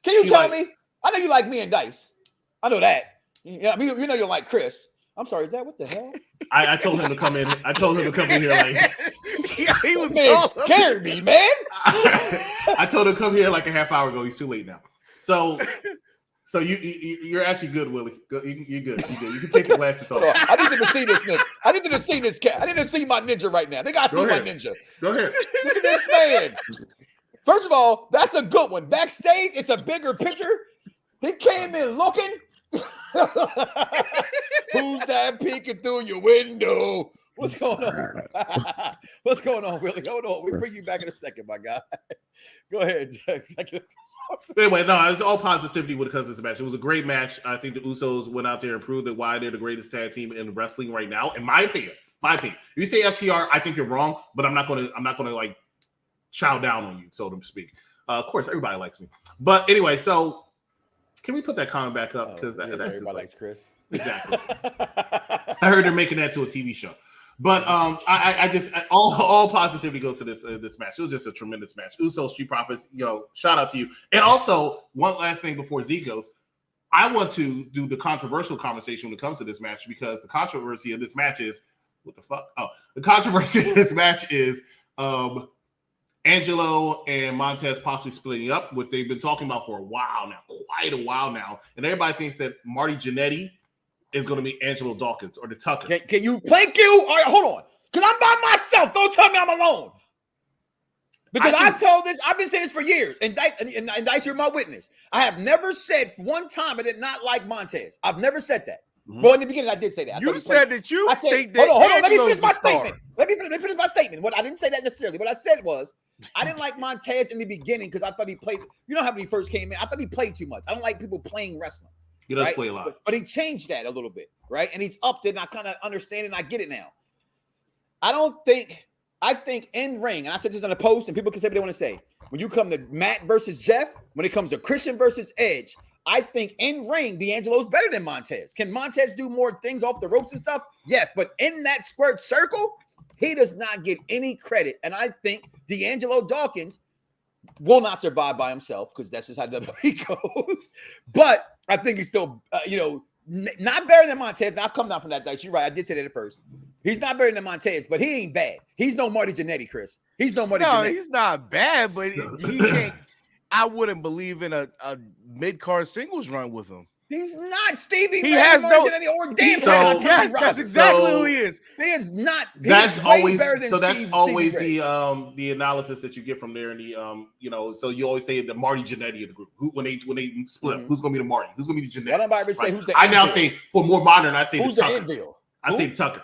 Can you tell me? I know you like me and Dice. I know that. Yeah, I mean, you know you don't like Chris. I'm sorry. Is that what the hell? I told him to come in. I told him to come in here like. Yeah, he was scared me, man. I told him to come here like a half hour ago. He's too late now. So you're actually good, Willie. You're good. You're good. You can take the glasses off. I need to see this nigga. I need to see this cat. I need to see my ninja right now. They got to see my ninja. Go ahead. Look at this man. First of all, that's a good one. Backstage, it's a bigger picture. He came in looking. Who's that peeking through your window? What's going on? What's going on, Willie? Hold on. We'll bring you back in a second, my guy. Go ahead. Anyway, no, it's all positivity because of this match. It was a great match. I think the Usos went out there and proved that why they're the greatest tag team in wrestling right now. In my opinion. If you say FTR, I think you're wrong, but I'm not gonna like chow down on you, so to speak. Of course, everybody likes me. But anyway, so can we put that comment back up? Because that's everybody likes Chris. Exactly. I heard they're making that to a TV show. But I just all positivity goes to this match. It was just a tremendous match. Usos, Street Profits, shout out to you. And also, one last thing before Z goes, I want to do the controversial conversation when it comes to this match because the controversy of this match is what the fuck? Oh, the controversy of this match is Angelo and Montez possibly splitting up, what they've been talking about for a while now, quite a while now. And everybody thinks that Marty Jannetty is going to be Angelo Dawkins or the Tucker. Can you thank you? All right, hold on. Because I'm by myself. Don't tell me I'm alone. Because I've been saying this for years. And Dice, you're my witness. I have never said one time I did not like Montez. I've never said that. Mm-hmm. Well, in the beginning, I did say that. You said that you think that hold on. Let me finish my statement. Let me finish my statement. What I didn't say that necessarily. What I said was I didn't like Montez in the beginning because I thought he played. You know how when he first came in? I thought he played too much. I don't like people playing wrestling. He does play a lot. But he changed that a little bit, right? And he's upped it, and I kind of understand it, and I get it now. I think in ring, and I said this on the post, and people can say what they want to say. When you come to Matt versus Jeff, when it comes to Christian versus Edge, I think in ring, D'Angelo's better than Montez. Can Montez do more things off the ropes and stuff? Yes, but in that squared circle, he does not get any credit. And I think D'Angelo Dawkins will not survive by himself because that's just how WWE goes. But I think he's still, not better than Montez. And I've come down from that. Like, you're right. I did say that at first. He's not better than Montez, but he ain't bad. He's no Marty Jannetty, Chris. He's no Marty Jannetty. No, he's not bad, but he can't. I wouldn't believe in a mid-card singles run with him. He's not Stevie. He has no. Yes, that's exactly who he is. He is not. That's always better than that's always the analysis that you get from there, and the So you always say the Marty Jannetty of the group. When they split up, who's going to be the Marty? Who's going to be the Jannetty? Why don't I ever say who's the? I now say for more modern, I say who's the Tucker. I say Tucker.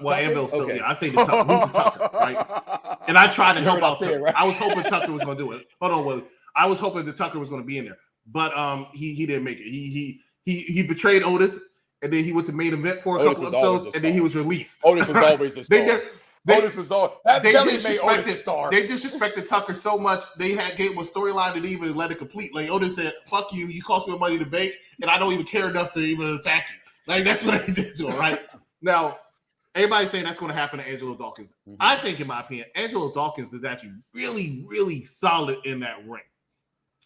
Well, Anvil's still here. I say the Tucker. Who's the Tucker? Right. And I tried to help out Tucker. Right? I was hoping Tucker was going to do it. Hold on, Willie. I was hoping the Tucker was going to be in there. But he didn't make it. He betrayed Otis, and then he went to main event for a couple episodes, and then he was released. Otis was always a star. Otis was all that belly made Otis a star. They disrespected Tucker so much they gave him a storyline that even let it complete. Like Otis said, "Fuck you, you cost me money in the bank, and I don't even care enough to even attack you." Like that's what they did to him, right? Now, everybody's saying that's going to happen to Angelo Dawkins. Mm-hmm. I think, in my opinion, Angelo Dawkins is actually really, really solid in that ring.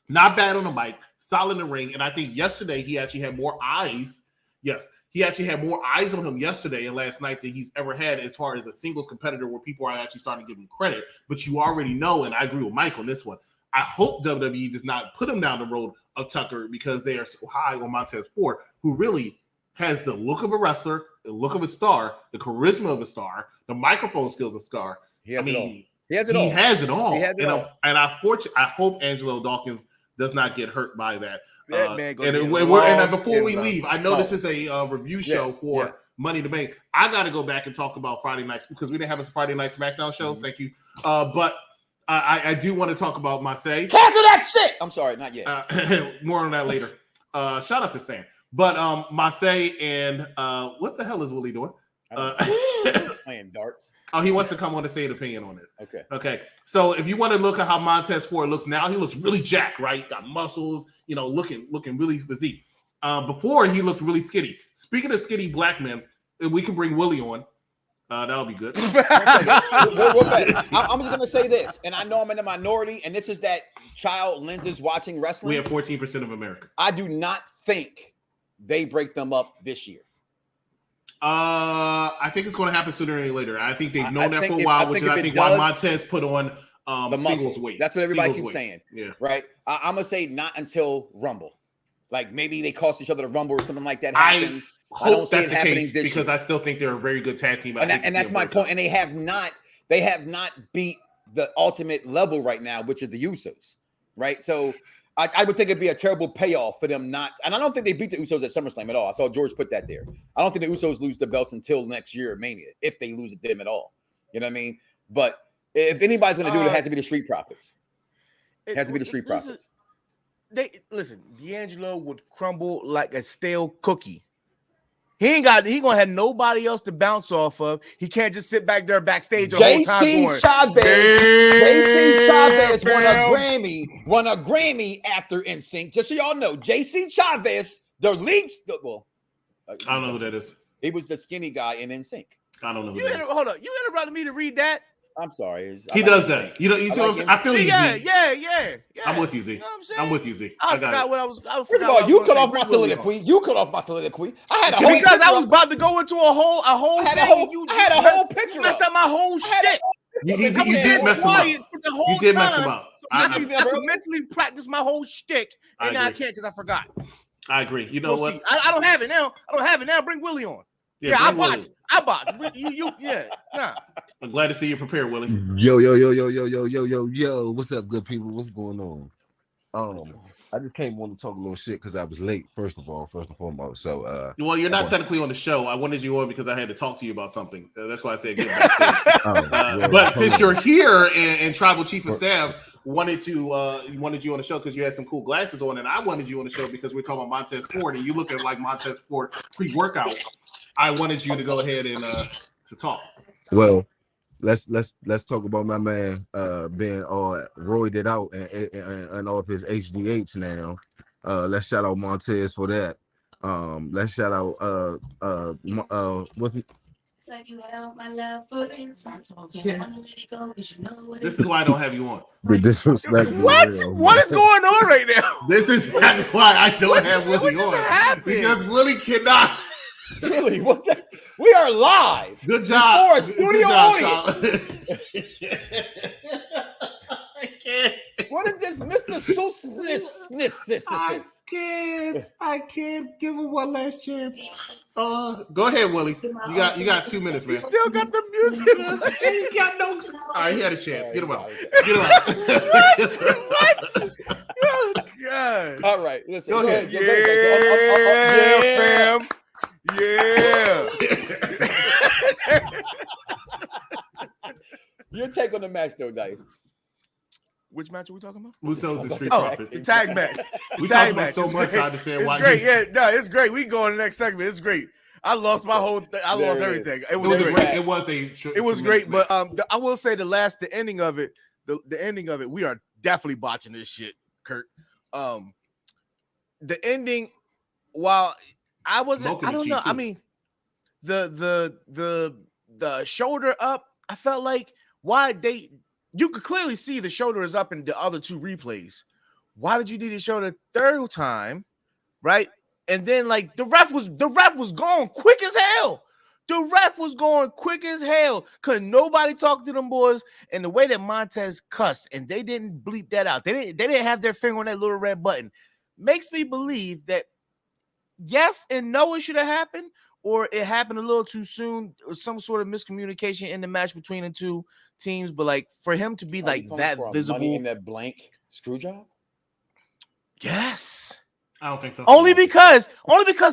Not bad on the mic, solid in the ring. And I think yesterday he actually had more eyes. Yes, he actually had more eyes on him yesterday and last night than he's ever had as far as a singles competitor where people are actually starting to give him credit. But you already know, and I agree with Mike on this one, I hope WWE does not put him down the road of Tucker because they are so high on Montez Ford, who really has the look of a wrestler, the look of a star, the charisma of a star, the microphone skills of a star. He has it all. And I hope Angelo Dawkins does not get hurt by that. Before we leave, I know this is a review show for Money in the Bank. I got to go back and talk about Friday nights because we didn't have a Friday Night SmackDown show. Mm-hmm. Thank you. But I do want to talk about Marseille. Cancel that shit. I'm sorry, not yet. More on that later. Shout out to Stan. But Marseille and what the hell is Willie doing? I playing darts. Oh, he wants to come on to say an opinion on it. Okay. Okay. So if you want to look at how Montez Ford looks now, he looks really jacked, right? Got muscles, looking really physique. Before he looked really skinny. Speaking of skinny black men, we can bring Willie on. That'll be good. I'm just gonna say this, and I know I'm in the minority, and this is that child lenses watching wrestling. We have 14% of America. I do not think they break them up this year. I think it's going to happen sooner or later. I think they've known that for a while, which is I think why Montez put on the singles weight. That's what everybody keeps saying. Yeah. Right. I'm gonna say not until Rumble. Like maybe they cost each other the Rumble or something like that happens. I don't see it happening this because year. I still think they're a very good tag team. And that's my point. And they have not beat the ultimate level right now, which is the Usos. Right. So I would think it'd be a terrible payoff for them not. And I don't think they beat the Usos at SummerSlam at all. I saw George put that there. I don't think the Usos lose the belts until next year at Mania, if they lose them at all. You know what I mean? But if anybody's going to do it, it has to be the Street Profits. It has to be the Street Profits. Listen, D'Angelo would crumble like a stale cookie. He gonna have nobody else to bounce off of. He can't just sit back there backstage the whole time going, JC Chavez won a Grammy after NSYNC. Just so y'all know, JC Chavez, the lead. Well, I don't know who that is. He was the skinny guy in NSYNC. I don't know. Hold up, you interrupted me to read that. I'm sorry. He does that. You see what I feel you. Yeah. I'm with you, Z. You know what I'm saying? I'm with you, Z. I forgot what I was. First of all, you cut off my soliloquy. I had a whole because I was about to go into a whole. I had a whole picture. You messed up my whole shit. You did mess him up. You did mess him up. I could mentally practice my whole shtick, and now I can't because I forgot. I agree. You know what? I don't have it now. Bring Willie on. Yeah, I botched. Nah. I'm glad to see you prepared, Willie. Yo. What's up, good people? What's going on? I just came on to talk a little shit because I was late, first and foremost. So well, you're not technically on the show. I wanted you on because I had to talk to you about something. That's why I said get backstage. But since you're here and Tribal Chief of Staff wanted you on the show because you had some cool glasses on, and I wanted you on the show because we're talking about Montez Ford, and you look at like Montez Ford pre-workout. I wanted you to go ahead and to talk. Well, let's talk about my man being all roided out and all of his HGH now. Let's shout out Montez for that. Let's shout out what's it? This is why I don't have you on. The disrespect. What is going on right now? This is why I don't have Willie on. Because Willie cannot. Really? We are live. Good job. Before a studio audience. I can't. What is this, Mr. Sousness? I can't give him one last chance. Go ahead, Willie. You got 2 minutes, man. Still got the music. He got no. All right, he had a chance. Get him out. What? Oh God. All right, listen. Go ahead. Yeah, fam. Yeah. Your take on the match, though, Dice. Which match are we talking about? Usos and Street Profits. The tag match. We talked about so much. I understand why. It's great. Yeah, no, it's great. We can go on the next segment. It's great. I lost my whole. I lost everything. It was great. It was great. But I will say the ending of it. The ending of it. We are definitely botching this shit, Kurt. The ending. While I wasn't. I don't know. I mean, the shoulder up. I felt like you could clearly see the shoulder is up in the other two replays. Why did you need to show the third time, right? And then like the ref was going quick as hell. The ref was going quick as hell. Couldn't nobody talk to them boys. And the way that Montez cussed, and they didn't bleep that out. They didn't have their finger on that little red button. Makes me believe that yes and no, it should have happened, or it happened a little too soon, or some sort of miscommunication in the match between the two teams. But like for him to be like that visible in that blank screw job. Yes, I don't think so. Only because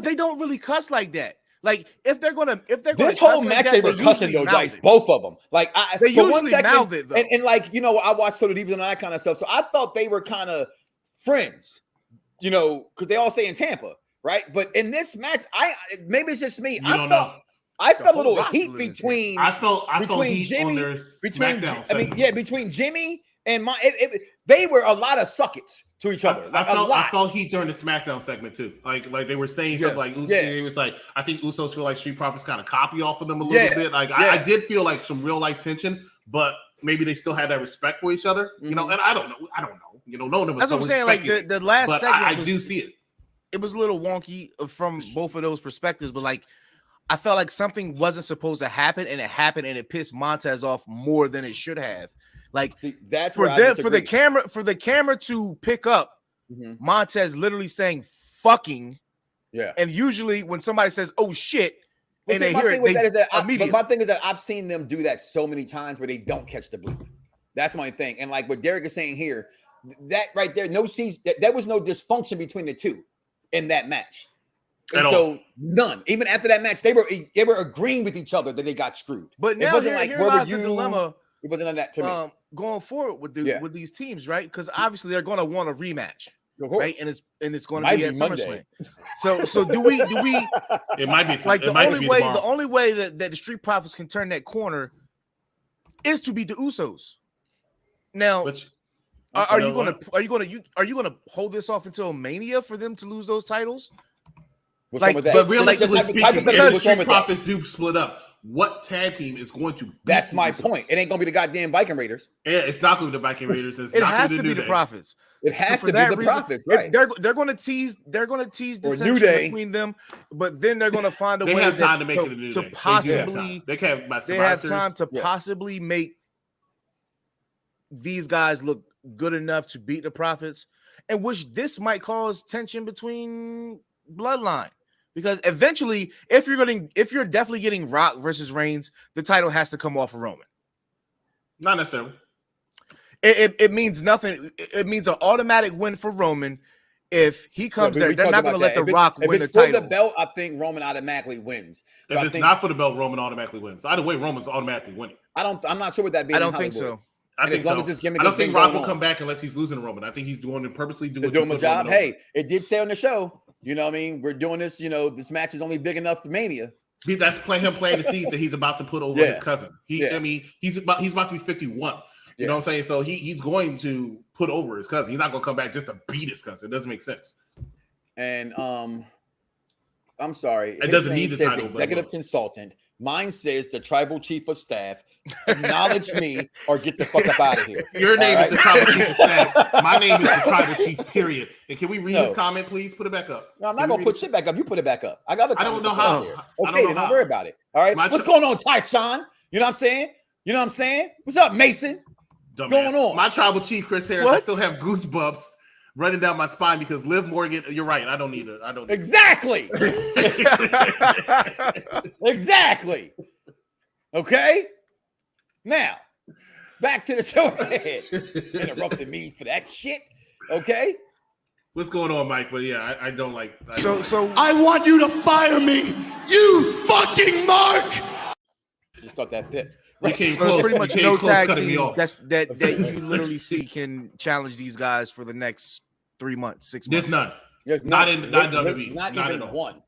they don't really cuss like that. Like if they're gonna this whole match like they were cussing though, Dice, both of them. Like they usually mouth it though. And like I watched Total Divas and all that kind of stuff, so I thought they were kind of friends, because they all stay in Tampa. Right, but in this match, maybe it's just me. I I felt a whole little roster heat was insane. between I felt heat Jimmy, on their SmackDown segment. between Jimmy and they were a lot of suckets to each other. I felt heat during the SmackDown segment too. Like they were saying something like Usos. It was like I think Usos feel like Street Profits kind of copy off of them a little bit. Like I did feel like some real life tension, but maybe they still had that respect for each other. You know, and I don't know. You know, no one of us. That's what I'm saying. Like the last segment, I do see it. It was a little wonky from both of those perspectives, but like I felt like something wasn't supposed to happen, and it happened, and it pissed Montez off more than it should have. Like, see, that's for the camera to pick up Montez literally saying "fucking," and usually when somebody says "oh shit," and they hear it, immediately. But my thing is that I've seen them do that so many times where they don't catch the bleep. That's my thing, and like what Derek is saying here, that right there, there was no dysfunction between the two in that match. And so none. Even after that match, they were agreeing with each other that they got screwed. But now it wasn't like where were you? The dilemma. It wasn't on that for me. Going forward with these teams, right? Because obviously they're going to want a rematch, right? And it's going to be at SummerSlam. So do we? It might be like the only way that the Street Profits can turn that corner is to beat the Usos. Now, are you going to hold this off until Mania for them to lose those titles? But realistically speaking, if the Street Profits do split up, what tag team is going to beat That's my point. It ain't gonna be the goddamn Viking Raiders. Yeah, it's not gonna be the Viking Raiders. It has to be the Profits. It has to be the Profits. Right? They're gonna tease dissension between them, but then they're gonna find a way have time to make it a New Day. Possibly they have time to possibly make these guys look good enough to beat the Profits, and which this might cause tension between Bloodline. Because eventually, if you're definitely getting Rock versus Reigns, the title has to come off of Roman. Not necessarily. It means nothing. It means an automatic win for Roman. If he comes there, they're not going to let The Rock win the title. If it's for the belt, I think Roman automatically wins. If it's not for the belt, Roman automatically wins. Either way, Roman's automatically winning. I'm not sure what that means. I don't think so. I think so. I don't think Rock will come back unless he's losing to Roman. I think he's purposely doing my job. Hey, it did say on the show. You know what I mean? We're doing this, this match is only big enough for Mania. That's playing the seeds that he's about to put over his cousin. I mean, he's about to be 51. You know what I'm saying? So he's going to put over his cousin. He's not going to come back just to beat his cousin. It doesn't make sense. And I'm sorry. It doesn't need the title. Executive consultant. Mine says the tribal chief of staff. Acknowledge me or get the fuck up out of here. Your name is the tribal chief of staff. My name is the tribal chief, period. And can we read this comment, please? Put it back up. No, I'm not going to put shit back up. You put it back up. I got the I don't know how. Okay, then don't worry about it. All right. What's going on, Tyshawn? You know what I'm saying? What's up, Mason? What's going on? My tribal chief, Chris Harris, I still have goosebumps running down my spine because Liv Morgan, you're right. I don't need it. Exactly. Exactly. Okay. Now, back to the show. Interrupted me for that shit. Okay. What's going on, Mike? But yeah, I don't like. So I want you to fire me, you fucking Mark. Just thought that fit. Right. So it's pretty much no tag team that you literally see can challenge these guys for the next 3 months, 6 months. There's none. Not in WWE. Not even one.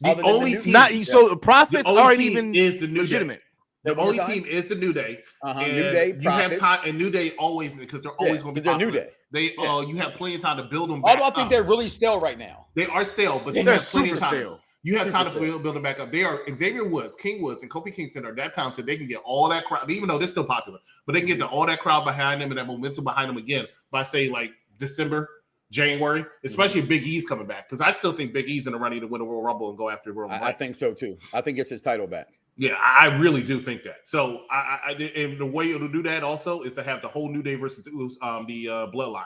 The only team. So the Profits aren't even is the New legitimate. The only team is the New Day. New Day. You have time, and New Day always because they're always going to be popular. New Day. You have plenty of time to build them back. Although I think they're really stale right now. They are stale, but you have plenty of time. You have time to build them back up. They are Xavier Woods, King Woods, and Kofi Kingston are that talented. They can get all that crowd, even though they're still popular, but they can get all that crowd behind them and that momentum behind them again by say like December, January, especially if Big E's coming back. Because I still think Big E's in the running to win a Royal Rumble and go after Roman Reigns. I think so too. I think it's his title back. Yeah, I really do think that. So and the way it'll do that also is to have the whole New Day versus the Bloodline,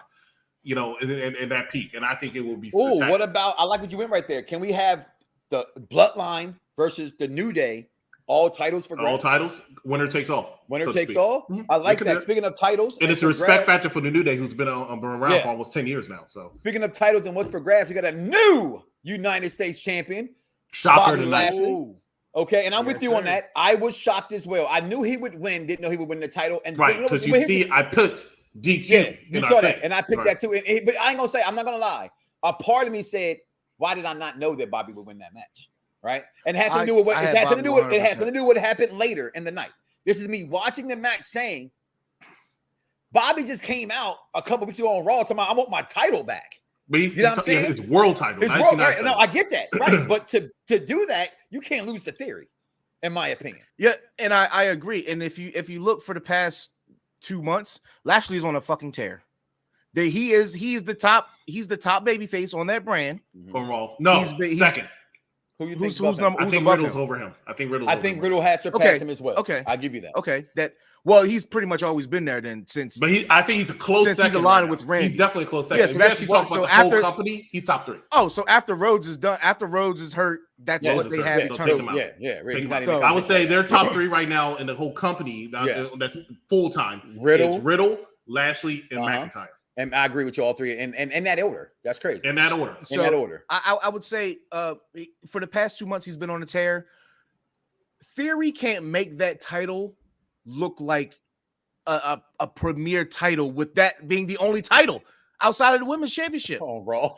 and that peak. And I think it will be. Oh, what about? I like what you went right there. Can we have the Bloodline versus the New Day, all titles for grabs? All titles, winner takes all. Winner takes all. Mm-hmm. I like that. Speaking of titles, and it's a respect factor for the New Day, who's been around for almost 10 years now. So speaking of titles and what's for grabs, you got a new United States champion, shocker tonight. Okay, and I'm with you on that. I was shocked as well. I knew he would win. Didn't know he would win the title. And right, because you see, I put DQ. Yeah, you saw that, and I picked that too. But I ain't gonna say. I'm not gonna lie. A part of me said, "Why did I not know that Bobby would win that match?" right? And it has to do with what I it had has to Bobby do with. It has 100%. to do with what happened later in the night. This is me watching the match saying, Bobby just came out a couple weeks ago on Raw talking about, I want my title back. But You know what I'm saying? It's world title. It's not world, United right? No, title. I get that, right? But to do that, you can't lose the Theory, in my opinion. Yeah, and I agree. And if you look for the past 2 months, Lashley's on a fucking tear. He's the top babyface on that brand. On Raw. No, he's second. Who you Who's think? number? I Who's think above Riddle's him? over him. I think Riddle's I over think him. Riddle has surpassed Okay, him as well. okay. I'll give you that. Okay, well, he's pretty much always been there then since. But I think he's a close Since second. he's aligned right with now. Randy. He's definitely a close second. Yeah, so If that's you actually talk what- about so the whole after- company, he's top 3. Oh, so after Rhodes is done, after Rhodes is hurt, that's Yeah, what it's they a have certain- to so turn. take him out. Yeah. Take him not out. even- I would say they're top 3 right now in the whole company. Yeah. That's full time. Riddle. It's Riddle, Lashley, and McIntyre. And I agree with you all three. And in that order. That's crazy. In that order. In that order. I would say for the past 2 months he's been on a tear. Theory can't make that title look like a premier title with that being the only title outside of the women's championship. Oh, Raw.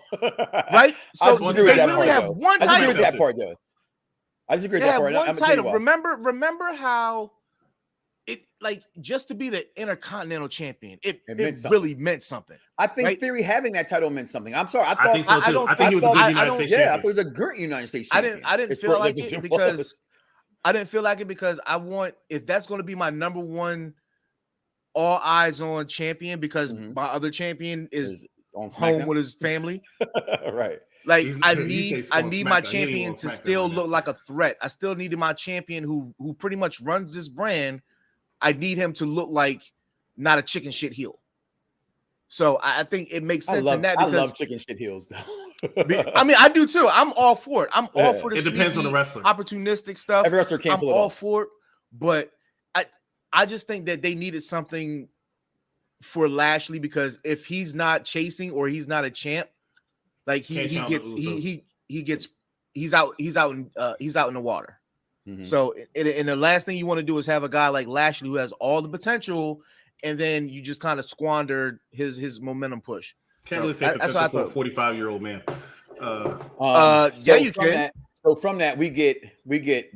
Right? So I they disagree with that literally part, have though. one I disagree title. with that part, though. I disagree with They that have part. one title. Remember how it, like, just to be the Intercontinental Champion, it really meant something. I think right? Theory having that title meant something. I'm sorry. I think so too. I think he was a good United States Yeah, I champion. thought he was a great United States I champion. didn't It's feel what like it it was. because I didn't feel like it because I want, if that's going to be my number one all eyes on champion, because my other champion is on home with his family. Right. Like I He need says on my SmackDown. He champion ain't on to SmackDown still right now. look like a threat. I still needed my champion who pretty much runs this brand. I need him to look like not a chicken shit heel. So I think it makes sense in that because I love chicken shit heels, though. I mean, I do too. I'm all for it. I'm all for the It depends on the sneaky, wrestler. opportunistic stuff. Every wrestler can't I'm pull it all off. for it, but I just think that they needed something for Lashley, because if he's not chasing or he's not a champ, like he's out in the water. Mhm. So and the last thing you want to do is have a guy like Lashley who has all the potential, and then you just kind of squandered his momentum push. Can't So really say that's what I potential for a thought. 45-year-old man. Yeah, you from can. So from that, we get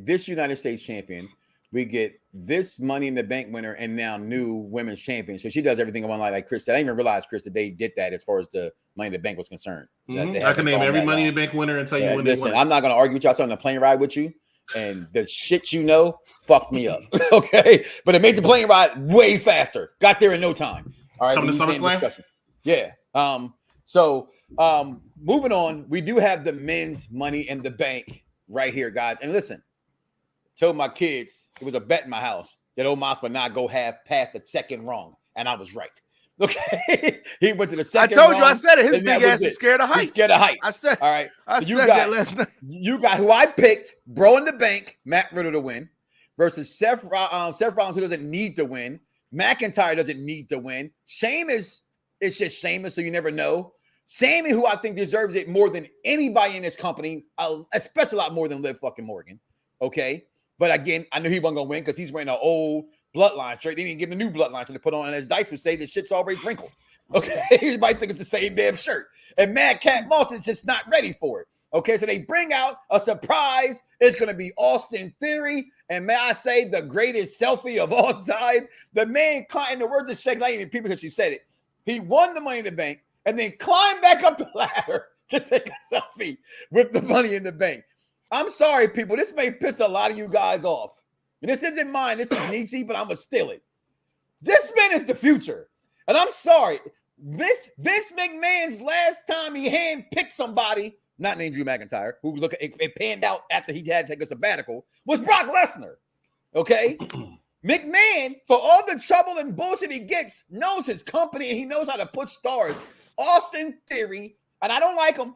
this United States champion, we get this Money in the Bank winner, and now new women's champion. So she does everything in one line, like Chris said. I didn't even realize, Chris, that they did that as far as the Money in the Bank was concerned. I can name every Money in the Bank winner and tell you when they won. I'm not going to argue with you. I saw on the plane ride with you, and the shit you know fucked me up. Okay, but it made the plane ride way faster. Got there in no time. All right, Coming to SummerSlam? Yeah. So moving on, we do have the men's Money in the Bank right here, guys. And listen, told my kids it was a bet in my house that Omos would not go past the second rung, and I was right. Okay, he went to the second. I told rung, you, I said it. His and that big was ass is scared of heights. He's scared of heights. I said. All right. I So said that last night. You got who I picked, Bro in the Bank, Matt Riddle to win, versus Seth Rollins, who doesn't need to win. McIntyre doesn't need to win. Sheamus is just Sheamus, so you never know. Sammy, who I think deserves it more than anybody in this company, especially a lot more than Liv fucking Morgan. Okay. But again, I knew he wasn't going to win because he's wearing an old bloodline shirt. They didn't give him a new bloodline to put on. And as Dice would say, this shit's already wrinkled. Okay. You might think it's the same damn shirt. And Madcap Moss is just not ready for it. Okay. So they bring out a surprise. It's going to be Austin Theory. And may I say, the greatest selfie of all time. The man, in the words of Shake Lady, people, because she said it, he won the Money in the Bank and then climbed back up the ladder to take a selfie with the Money in the Bank. I'm sorry, people. This may piss a lot of you guys off. And this isn't mine. This is Nietzsche, but I'm going to steal it. This man is the future. And I'm sorry. Vince McMahon's last time he handpicked somebody, not named Drew McIntyre, who it panned out after he had to take a sabbatical, was Brock Lesnar. Okay? McMahon, for all the trouble and bullshit he gets, knows his company and he knows how to put stars. Austin Theory, and I don't like him.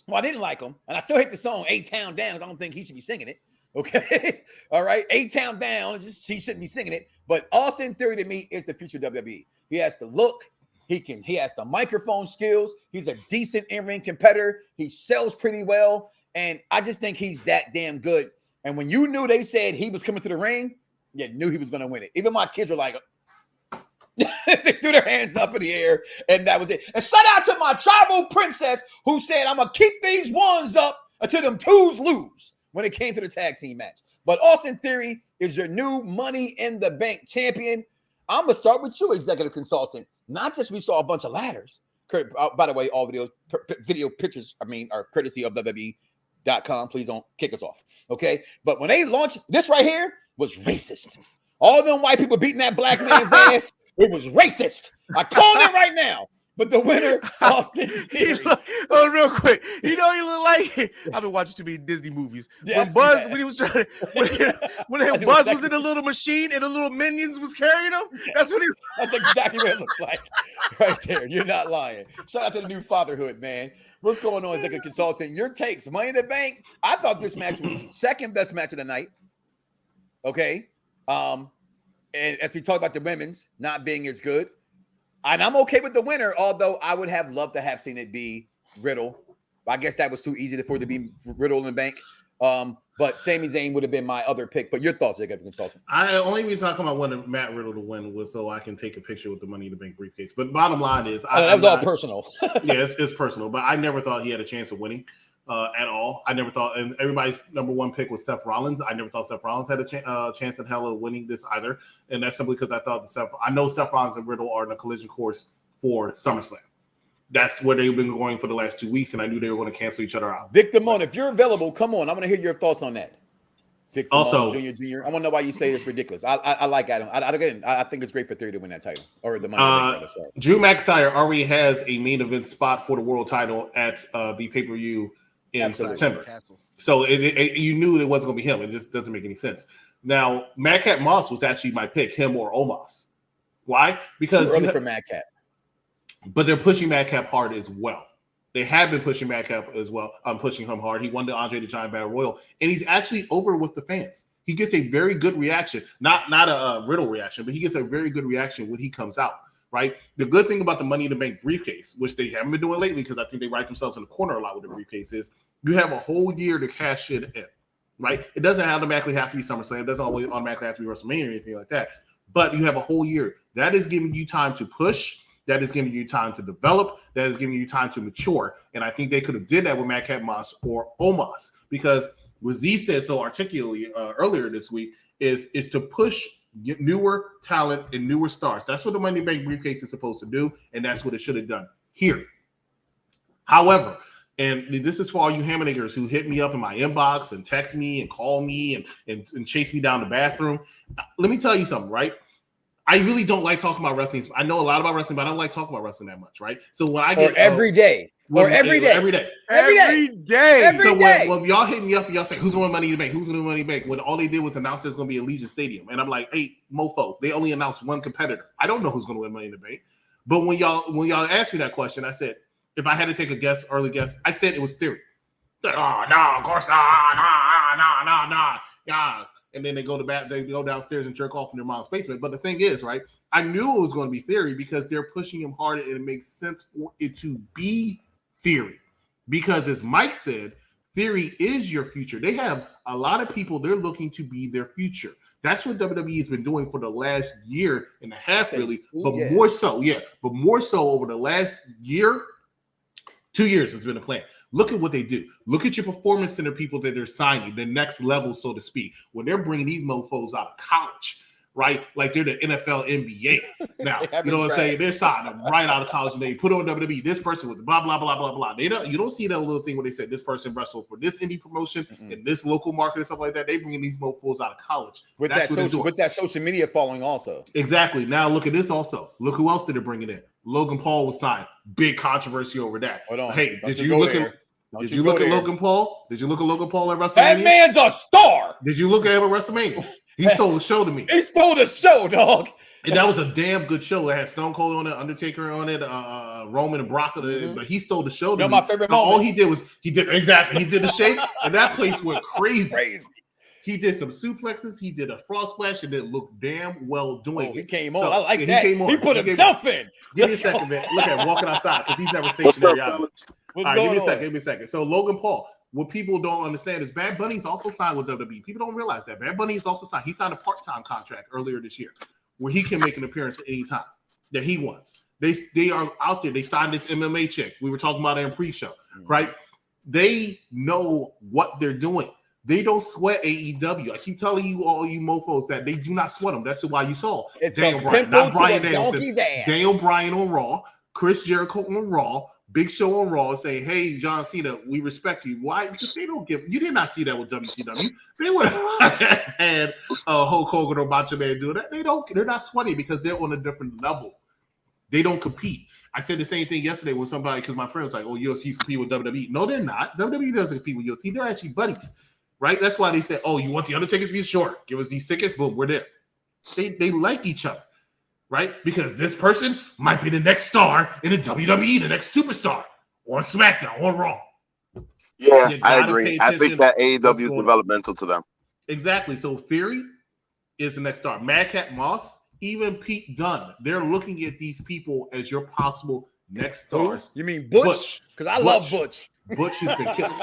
Well, I didn't like him, and I still hate the song A-Town Down. I don't think he should be singing it. Okay? All right? A-Town Down, he shouldn't be singing it. But Austin Theory to me is the future WWE. He has the look. He has the microphone skills. He's a decent in-ring competitor. He sells pretty well. And I just think he's that damn good. And when you knew they said he was coming to the ring, you knew he was going to win it. Even my kids were like, they threw their hands up in the air, and that was it. And shout out to my tribal princess who said, I'm going to keep these ones up until them twos lose. when it came to the tag team match. But Austin Theory is your new Money in the Bank champion. I'm going to start with you, executive consultant. Not just we saw a bunch of ladders. By the way, all video pictures, are courtesy of WWE.com. Please don't kick us off. Okay. But when they launched this right here was racist. All them white people beating that black man's ass. It was racist. I called it right now. But the winner, Austin Theory. Real quick. You know, he look like I've been watching too many Disney movies. Yeah, when he was trying to, when Buzz was in the little machine and the little minions was carrying him, that's exactly what it looks like. Right there. You're not lying. Shout out to the new fatherhood, man. What's going on, executive consultant? Your takes, Money in the Bank. I thought this match was the second best match of the night. Okay. And as we talk about the women's not being as good. And I'm okay with the winner, although I would have loved to have seen it be Riddle. I guess that was too easy for it to be Riddle in the Bank. But Sami Zayn would have been my other pick. But your thoughts, executive consultant? The only reason I wanted Matt Riddle to win was so I can take a picture with the Money in the Bank briefcase. But bottom line is, that was all personal. Yeah, it's personal. But I never thought he had a chance of winning at all. I never thought, and everybody's number one pick was Seth Rollins. I never thought Seth Rollins had a chance in hell of winning this either. And that's simply because I know Seth Rollins and Riddle are in a collision course for SummerSlam. That's where they've been going for the last 2 weeks, and I knew they were going to cancel each other out. Victor Moan, if you're available, come on. I want to hear your thoughts on that. Victor also, Moan, Jr. I want to know why you say it's ridiculous. I like Adam. I think it's great for Theory to win that title or the Money. Drew McIntyre already has a main event spot for the world title at the pay-per-view in September. So you knew it wasn't going to be him. It just doesn't make any sense. Now, Madcap Moss was actually my pick, him or Omos. Why? Because too early for Madcap. But they're pushing Madcap hard as well. They have been pushing Madcap as well. I'm pushing him hard. He won the Andre the Giant Battle Royal, and he's actually over with the fans. He gets a very good reaction, not a Riddle reaction, but he gets a very good reaction when he comes out. Right. The good thing about the Money in the Bank briefcase, which they haven't been doing lately, because I think they write themselves in the corner a lot with the briefcase, is you have a whole year to cash it in. Right. It doesn't automatically have to be SummerSlam. It doesn't always automatically have to be WrestleMania or anything like that. But you have a whole year. That is giving you time to push. That is giving you time to develop. That is giving you time to mature. And I think they could have did that with Madcap Moss or Omos, because what Z said so articulately earlier this week is to push newer talent and newer stars. That's what the Money in the Bank briefcase is supposed to do, and that's what it should have done here. However, and this is for all you hammer niggers who hit me up in my inbox and text me and call me and chase me down the bathroom. Let me tell you something, right? I really don't like talking about wrestling. I know a lot about wrestling, but I don't like talking about wrestling that much, right? So when I get every day. So when y'all hit me up and y'all say, who's going to Money in the Bank? Who's going to Money in the Bank? When all they did was announce there's going to be Allegiant Stadium. And I'm like, hey, mofo, they only announced one competitor. I don't know who's going to win Money in the Bank. But when y'all asked me that question, I said, if I had to take a early guess, I said it was Theory. No, of course not. And then they go downstairs and jerk off in their mom's basement. But the thing is, right, I knew it was going to be Theory because they're pushing him hard, and it makes sense for it to be Theory. Because as Mike said, Theory is your future. They have a lot of people they're looking to be their future. That's what WWE has been doing for the last year and a half, really. But more so over the last year, 2 years has been a plan. Look at what they do. Look at your performance center people that they're signing, the next level, so to speak. When they're bringing these mofos out of college, right? Like they're the NFL, NBA. Now, you know what I'm saying? They're signing them right out of college, and they put on WWE. This person with blah, blah, blah, blah, blah. You don't see that little thing where they said this person wrestled for this indie promotion in this local market and stuff like that. They bringing these mofos out of college. With that social media following also. Exactly. Now look at this also. Look who else did they bring it in. Logan Paul was signed. Big controversy over that. Hold on. Hey, did you look at Logan Paul? Did you look at Logan Paul at WrestleMania? That man's a star. Did you look at him at WrestleMania? He stole the show to me. He stole the show, dog. And that was a damn good show. It had Stone Cold on it, Undertaker on it, Roman and Brock on it. But he stole the show to me. My favorite moment. All he did was he did the shake, and that place went crazy. He did some suplexes. He did a frog splash, and it looked damn well doing it. He came on. I like that. He put himself in. Give me a second, man. Look at walking outside because he's never stationary out. All right, give me a second. So Logan Paul, what people don't understand is Bad Bunny's also signed with WWE. People don't realize that. Bad Bunny is also signed. He signed a part-time contract earlier this year where he can make an appearance at any time that he wants. They are out there. They signed this MMA chick. We were talking about it in pre-show, right? They know what they're doing. They don't sweat AEW. I keep telling you, all you mofos, that they do not sweat them. That's why you saw It's Daniel a Bryan, pimple not Bryan to a Danielson, donkey's ass. Daniel Bryan on Raw, Chris Jericho on Raw, Big Show on Raw, saying, "Hey, John Cena, we respect you." Why? Because they don't give. You did not see that with WCW. They would have had Hulk Hogan or Macho Man do that. They don't. They're not sweaty because they're on a different level. They don't compete. I said the same thing yesterday with somebody because my friend was like, "Oh, UFC's compete with WWE." No, they're not. WWE doesn't compete with UFC. They're actually buddies, right? That's why they said, "Oh, you want the Undertaker to be short? Give us these tickets. Boom, we're there." They like each other, right? Because this person might be the next star in the WWE, the next superstar on SmackDown, on Raw. Yeah, You I gotta agree. pay I think attention that what's AEW is going on. developmental to them. Exactly. So Theory is the next star. Madcap Moss, even Pete Dunne, they're looking at these people as your possible next stars. You mean Butch? Because I love Butch. Butch has been killing.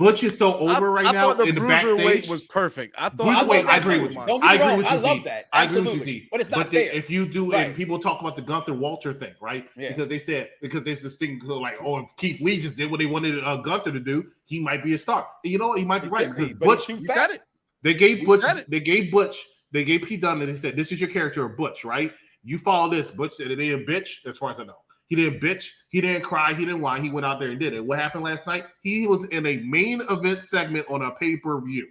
Butch is so over right I now thought the in the bruiserweight backstage. was perfect. I Bruiserweight, thought I agree with you. Don't get I me agree wrong, with I you, love Z. that. I agree with you, Absolutely. Z. But it's not they, there. if you do, Right. and people talk about the Gunther Walter thing, right? Yeah. Because they said there's this thing like, oh, if Keith Lee just did what they wanted Gunther to do, he might be a star. And you know what? He might be right because Butch. You said it. They gave We Butch. said it. They gave Butch. They gave Pete Dunne, and they said, "This is your character of Butch, right? You follow this." Butch said, "It ain't a bitch." As far as I know, he didn't bitch. He didn't cry. He didn't whine. He went out there and did it. What happened last night? He was in a main event segment on a pay-per-view.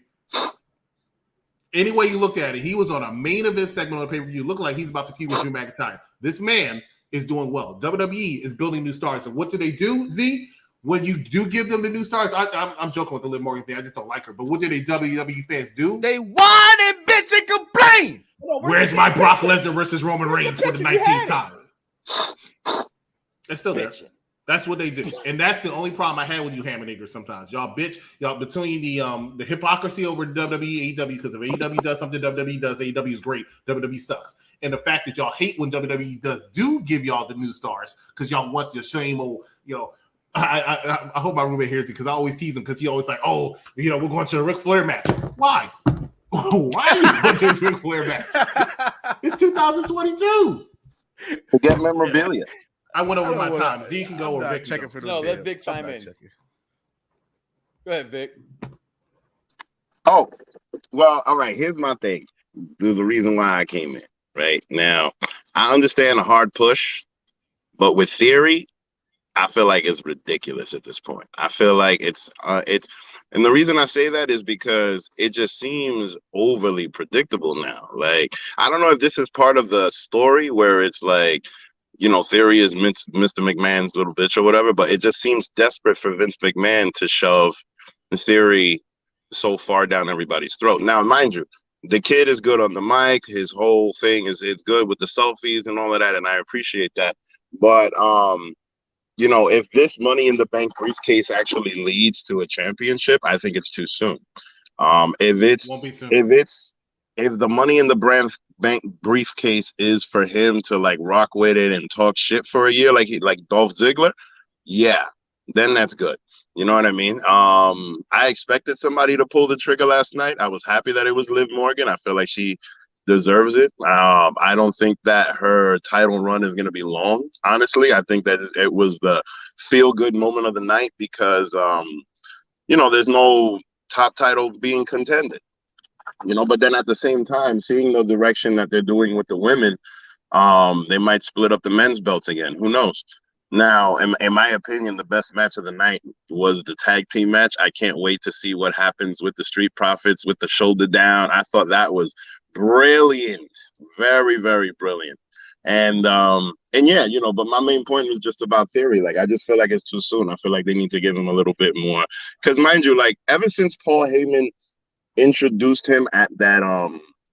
Any way you look at it, he was on a main event segment on a pay-per-view, looking like he's about to feud with Drew McIntyre. This man is doing well. WWE is building new stars. And what do they do, Z? When you do give them the new stars, I'm joking with the Liv Morgan thing. I just don't like her. But what do they WWE fans do? They whine and bitch and complain. Where's my Brock Lesnar versus Roman Reigns for the 19th time? It's still there. That's what they do. And that's the only problem I had with you hammer niggers sometimes. Y'all bitch, y'all between the hypocrisy over WWE, AEW, because if AEW does something, WWE does, AEW is great, WWE sucks. And the fact that y'all hate when WWE do give y'all the new stars because y'all want your same old, I hope my roommate hears it because I always tease him because he always like, oh, we're going to a Ric Flair match. Why? Why are you going to a Ric Flair match? It's 2022. Forget memorabilia. I went over my time. Z can go or Vic. Checking for No, let Vic chime in. Go ahead, Vic. Oh, well, all right. Here's my thing. There's the reason why I came in. Right now, I understand a hard push, but with Theory, I feel like it's ridiculous at this point. I feel like it's, and the reason I say that is because it just seems overly predictable now. Like, I don't know if this is part of the story where it's like, Theory is Mr. McMahon's little bitch or whatever, but it just seems desperate for Vince McMahon to shove the Theory so far down everybody's throat. Now, mind you, the kid is good on the mic. His whole thing is good with the selfies and all of that, and I appreciate that. But if this Money in the Bank briefcase actually leads to a championship, I think it's too soon. Won't be soon. If the Money in the Bank briefcase is for him to like rock with it and talk shit for a year, like Dolph Ziggler, yeah, then that's good. You know what I mean? I expected somebody to pull the trigger last night. I was happy that it was Liv Morgan. I feel like she deserves it. I don't think that her title run is going to be long. Honestly, I think that it was the feel-good moment of the night because, there's no top title being contended. But then at the same time, seeing the direction that they're doing with the women, they might split up the men's belts again. Who knows? Now, in my opinion, the best match of the night was the tag team match. I can't wait to see what happens with the Street Profits with the shoulder down. I thought that was brilliant, very, very brilliant. And yeah, but my main point was just about Theory. Like, I just feel like it's too soon. I feel like they need to give him a little bit more. Because mind you, like, ever since Paul Heyman introduced him at that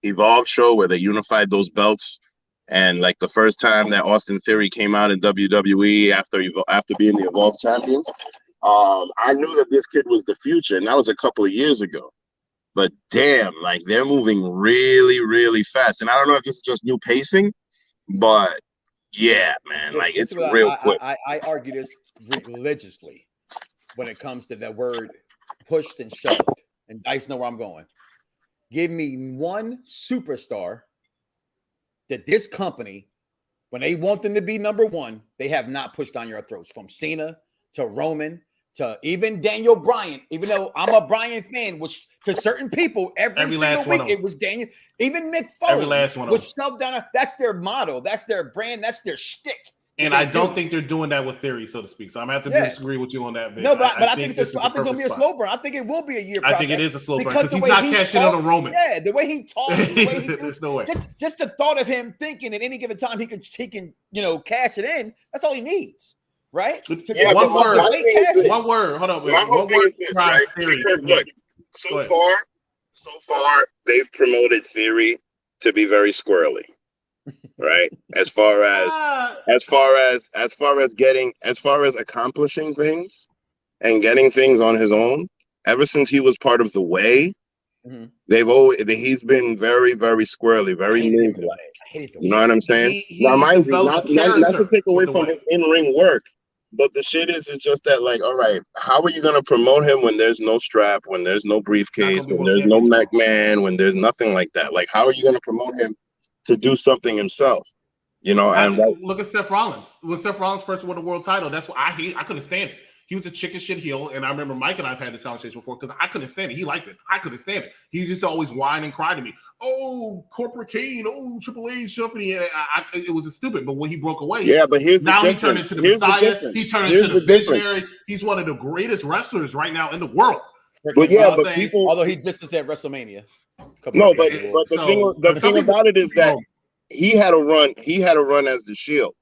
Evolve show where they unified those belts, and like the first time that Austin Theory came out in WWE after being the Evolve champion, I knew that this kid was the future, and that was a couple of years ago. But damn, like they're moving really, really fast, and I don't know if this is just new pacing, but yeah, man, like it's real quick. I argue this religiously when it comes to that word pushed and shoved. And Dice know where I'm going. Give me one superstar that this company, when they want them to be number one, they have not pushed down your throats. From Cena to Roman to even Daniel Bryan, even though I'm a Bryan fan, which to certain people every single week it was Daniel. Even Mick Foley was shoved down. That's their motto. That's their brand. That's their shtick. And I don't think they're doing that with Theory, so to speak. So I'm gonna have to disagree with you on that. No, but I think it's gonna be a slow burn. I think it will be a year. I think it is a slow burn because he's not cashing in on Roman. Yeah, the way he talks, the way he there's no way. Just the thought of him thinking at any given time he can cash it in. That's all he needs, right? One word. Hold on. My whole thing is this, right? Because look, so far they've promoted Theory to be very squirrely. Right, as far as accomplishing things and getting things on his own, ever since he was part of the Way, he's been very, very squirrely, very moved-like. You know what I'm saying? Now, mind you, not to take away from his in-ring work, but the shit is just that, like, all right, how are you gonna promote him when there's no strap, when there's no briefcase, when there's no McMahon, when there's nothing like that? Like, how are you gonna promote him to do something himself, and look at Seth Rollins. When Seth Rollins first won the world title, that's what I couldn't stand it. He was a chicken shit heel, and I remember Mike and I've had this conversation before because I couldn't stand it. He liked it. I couldn't stand it. He just always whine and cry to me. Oh, Corporate Kane. Oh, Triple H, Shuffle. It was stupid. But when he broke away, but he turned into the Messiah. He turned into the visionary. He's one of the greatest wrestlers right now in the world. But people, although he distanced at WrestleMania. But the thing about it is that he had a run. He had a run as the Shield.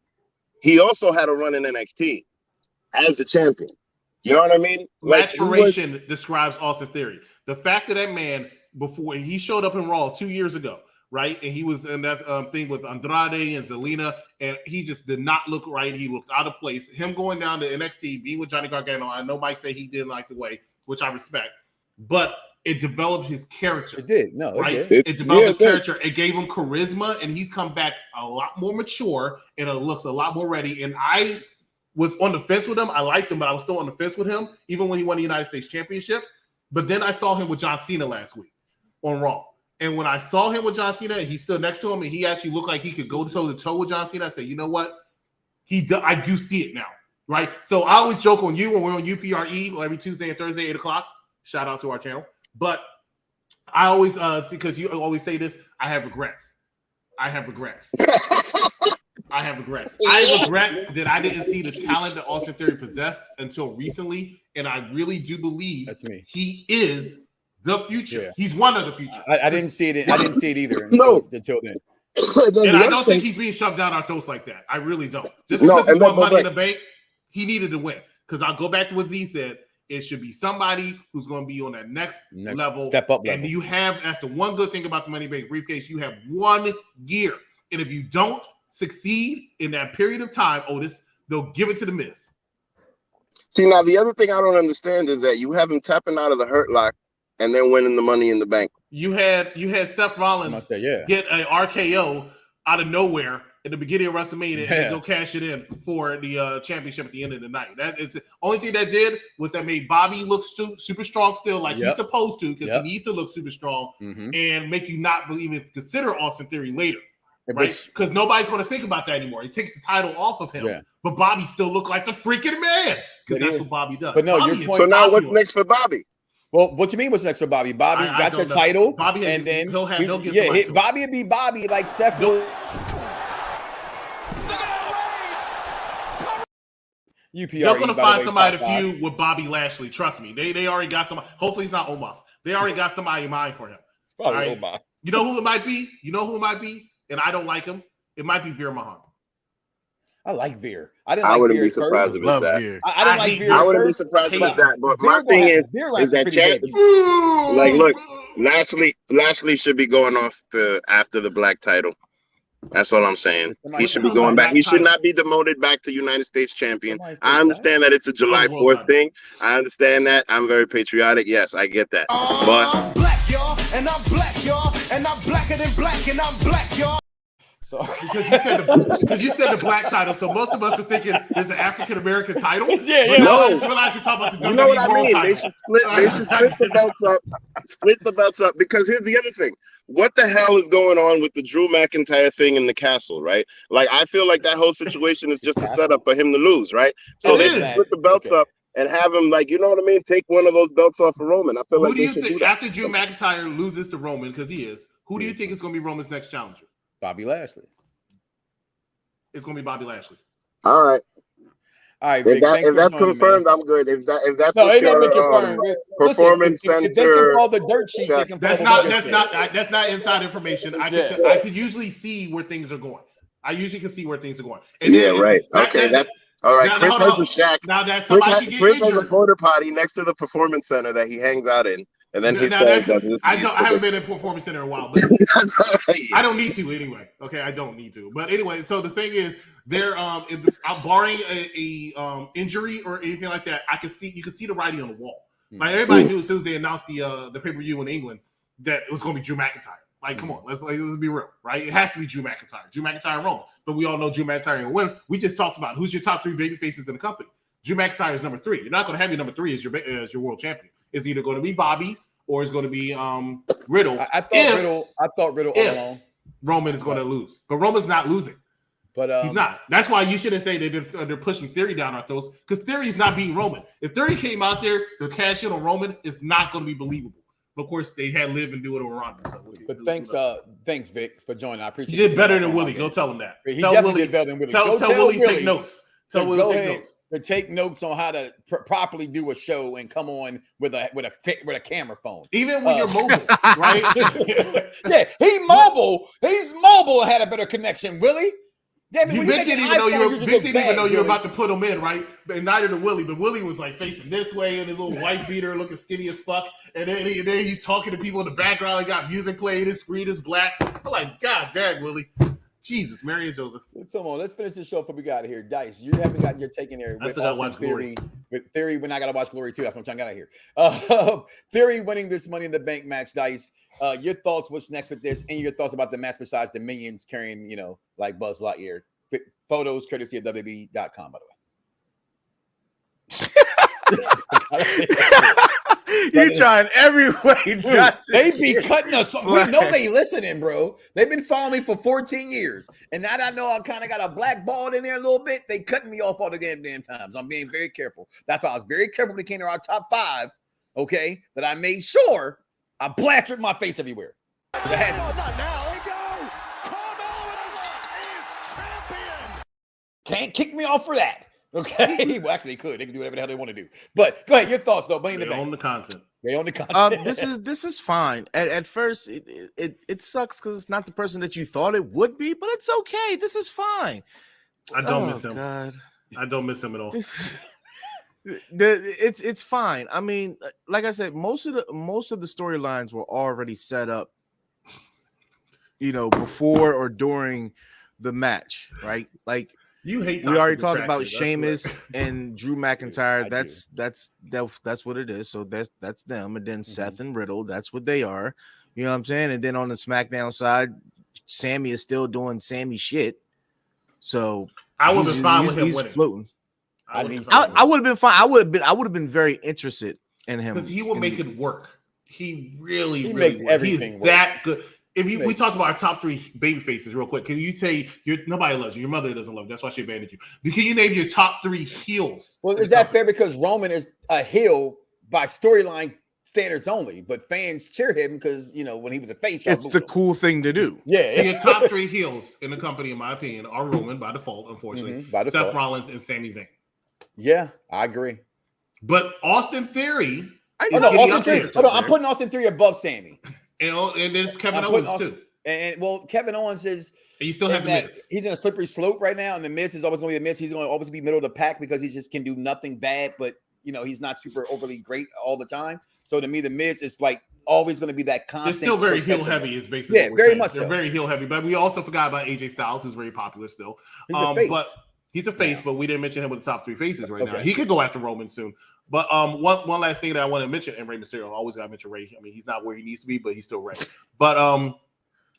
He also had a run in NXT as the champion. You know what I mean? Maturation describes Austin Theory. The fact that man, before he showed up in Raw 2 years ago, right, and he was in that thing with Andrade and Zelina, and he just did not look right. He looked out of place. Him going down to NXT, being with Johnny Gargano. I know Mike said he didn't like the Way, which I respect, but it developed his character. It did. No, right? It developed his character. It gave him charisma, and he's come back a lot more mature, and it looks a lot more ready. And I was on the fence with him. I liked him, but I was still on the fence with him, even when he won the United States Championship. But then I saw him with John Cena last week on Raw. And when I saw him with John Cena, and he stood next to him, and he actually looked like he could go toe-to-toe with John Cena, I said, you know what? I do see it now, right? So I always joke on you when we're on UPRE every Tuesday and Thursday, 8 o'clock. Shout out to our channel. But I always, because you always say this, I have regrets. I regret that I didn't see the talent that Austin Theory possessed until recently, and I really do believe he is the future. Yeah. He's one of the future. I didn't see it. I didn't see it either until then. And I don't think he's being shoved down our throats like that. I really don't. Just because he won Money in the Bank, he needed to win. Because I'll go back to what Z said. It should be somebody who's going to be on that next level. Step up level. And you have, that's the one good thing about the Money in the Bank briefcase, you have 1 year. And if you don't succeed in that period of time, they'll give it to the Miz. See, now the other thing I don't understand is that you have him tapping out of the Hurt Lock and then winning the Money in the Bank. You had Seth Rollins get an RKO out of nowhere at the beginning of WrestleMania and then go cash it in for the championship at the end of the night. It's the only thing that did was that made Bobby look super strong still, like he's supposed to, because he needs to look super strong and make you not even consider Austin Theory later. Right, because nobody's going to think about that anymore. It takes the title off of him, but Bobby still look like the freaking man because that's what Bobby does. But no, so now what's next for Bobby? Well, what you mean? What's next for Bobby? Bobby's got the title, Bobby has, and then he'll get Bobby would be Bobby like Seth. They're going to find somebody to feud with Bobby Lashley. Trust me, they already got somebody. Hopefully, it's not Omos. They already got somebody in mind for him. It's probably Omos. You know who it might be? And I don't like him. It might be Veer Mahan. I like Veer. I wouldn't be surprised if it's that. I didn't like Veer. I wouldn't be surprised if it's that. But my thing is that look, Lashley should be going off after the black title. That's all I'm saying. He should be going back. He should not be demoted back to United States champion. I understand that it's a July 4th thing. I understand that. I'm very patriotic. Yes, I get that. But I'm black, y'all, and I'm black, y'all, and I'm blacker than black, and I'm black, y'all. So because you said the black title, so most of us are thinking there's an African American title. No, I realize you're talking about the WWE you know what I mean? title. They should split the belts up. Split the belts up, because here's the other thing. What the hell is going on with the Drew McIntyre thing in the castle, right? Like, I feel like that whole situation is just a setup for him to lose, right? So they should split the belts up and have him like, you know what I mean? Take one of those belts off of Roman. I feel Who like do they you should do think that. after Drew McIntyre loses to Roman, because he is? Who do you think is going to be Roman's next challenger? Bobby Lashley. It's going to be Bobby Lashley. All right. All right, Vic, If that's confirmed, I'm good. If that's no, what ain't nothing your confirmed. performance Listen, if they center, can call the dirt sheets, they can That's follow not inside information. I can usually see where things are going. I usually can see where things are going. And yeah, right. Okay, that's all right. Chris has a shack. Now that somebody can get Chris has a injured. porta potty next to the performance center that he hangs out in, and then he says I haven't been in performance center in a while, but I don't need to anyway. Okay, I don't need to. But anyway, so the thing is, they're barring a injury or anything like that. You can see the writing on the wall. Like everybody knew as soon as they announced the pay-per-view in England that it was going to be Drew McIntyre. Like, come on, let's be real, right? It has to be Drew McIntyre and Roman. But we all know Drew McIntyre ain't gonna win. We just talked about who's your top 3 baby faces in the company. Drew McIntyre is number 3. You're not going to have your number 3 as your world champion. It's either going to be Bobby or it's going to be Riddle. I thought Riddle all along. Roman is going to lose, but Roman's not losing. But he's not. That's why you shouldn't say they're pushing Theory down our throats, because Theory's not beating Roman. If Theory came out there to cash in on Roman, it's not going to be believable. But of course, they had Liv and do it over Ronda. So but thanks, Vic, for joining. I appreciate you. Did better than Willie. Go tell him that. He definitely did better than Willie. Tell Willie take notes. Tell Willie take notes. To take notes on how to properly do a show and come on with a camera phone. Even when you're mobile, right? Yeah, he's mobile. He's mobile. Had a better connection, Willie. Yeah, Vic didn't even know you were about to put him in, right? But neither did Willie. But Willie was like facing this way in his little white beater, looking skinny as fuck. And then he's talking to people in the background. He got music playing. His screen is black. I'm like, God dang, Willie. Jesus, Mary and Joseph. Come on, let's finish this show before we got here. Dice, you haven't gotten your take in there. I still got to watch Glory. With Theory, when I got to watch Glory too. That's what I'm trying to get out here. Theory winning this Money in the Bank match, Dice. Your thoughts, what's next with this? And your thoughts about the match besides the minions carrying, like Buzz Lightyear. Photos courtesy of WWE.com, by the way. You trying every way not to. They be cutting us off. We know they listening, bro. They've been following me for 14 years. And now that I know I kind of got a blackballed in there a little bit, they cutting me off all the damn times. I'm being very careful. That's why I was very careful when it came to our top 5, okay? That I made sure I plastered my face everywhere. Can't kick me off for that. Okay. Well, actually, they could. They can do whatever the hell they want to do. But go ahead. Your thoughts, though. Money in the Bank. They own the content. They own the content. This is fine. At first, it sucks because it's not the person that you thought it would be, but it's okay. This is fine. I don't miss him. God. I don't miss him at all. It's fine. I mean, like I said, most of the storylines were already set up, before or during the match, right? Like. You hate. We already talked about Sheamus and Drew McIntyre. That's what it is. So that's them. And then Seth and Riddle. That's what they are. You know what I'm saying? And then on the SmackDown side, Sammy is still doing Sammy shit. So I would have been fine with him winning. Floating. I would have been fine. I would have been very interested in him because he will make it work. He really makes everything work. That good. We talked about our top 3 baby faces real quick. Can you say nobody loves you? Your mother doesn't love you. That's why she abandoned you. Can you name your top 3 heels? Well, is that fair? Because Roman is a heel by storyline standards only, but fans cheer him because when he was a face, it's the cool thing to do. Yeah. So your top 3 heels in the company, in my opinion, are Roman by default, unfortunately. Seth Rollins and Sami Zayn. Yeah, I agree. But Austin Theory. I'm putting Austin Theory above Sammy. And there's Kevin Owens too. And Kevin Owens is. And you still have the Miz. He's in a slippery slope right now, and the Miz is always going to be the Miz. He's going to always be middle of the pack because he just can do nothing bad, but he's not super overly great all the time. So to me, the Miz is like always going to be that constant. It's still very heel heavy. Is basically what we're very saying. Much. They're very heel heavy, but we also forgot about AJ Styles, who's very popular still. He's a face. But he's a face, but we didn't mention him with the top 3 faces right now. He could go after Roman soon. But one last thing that I want to mention, and Rey Mysterio, always got to mention Rey. I mean, he's not where he needs to be, but he's still Rey. But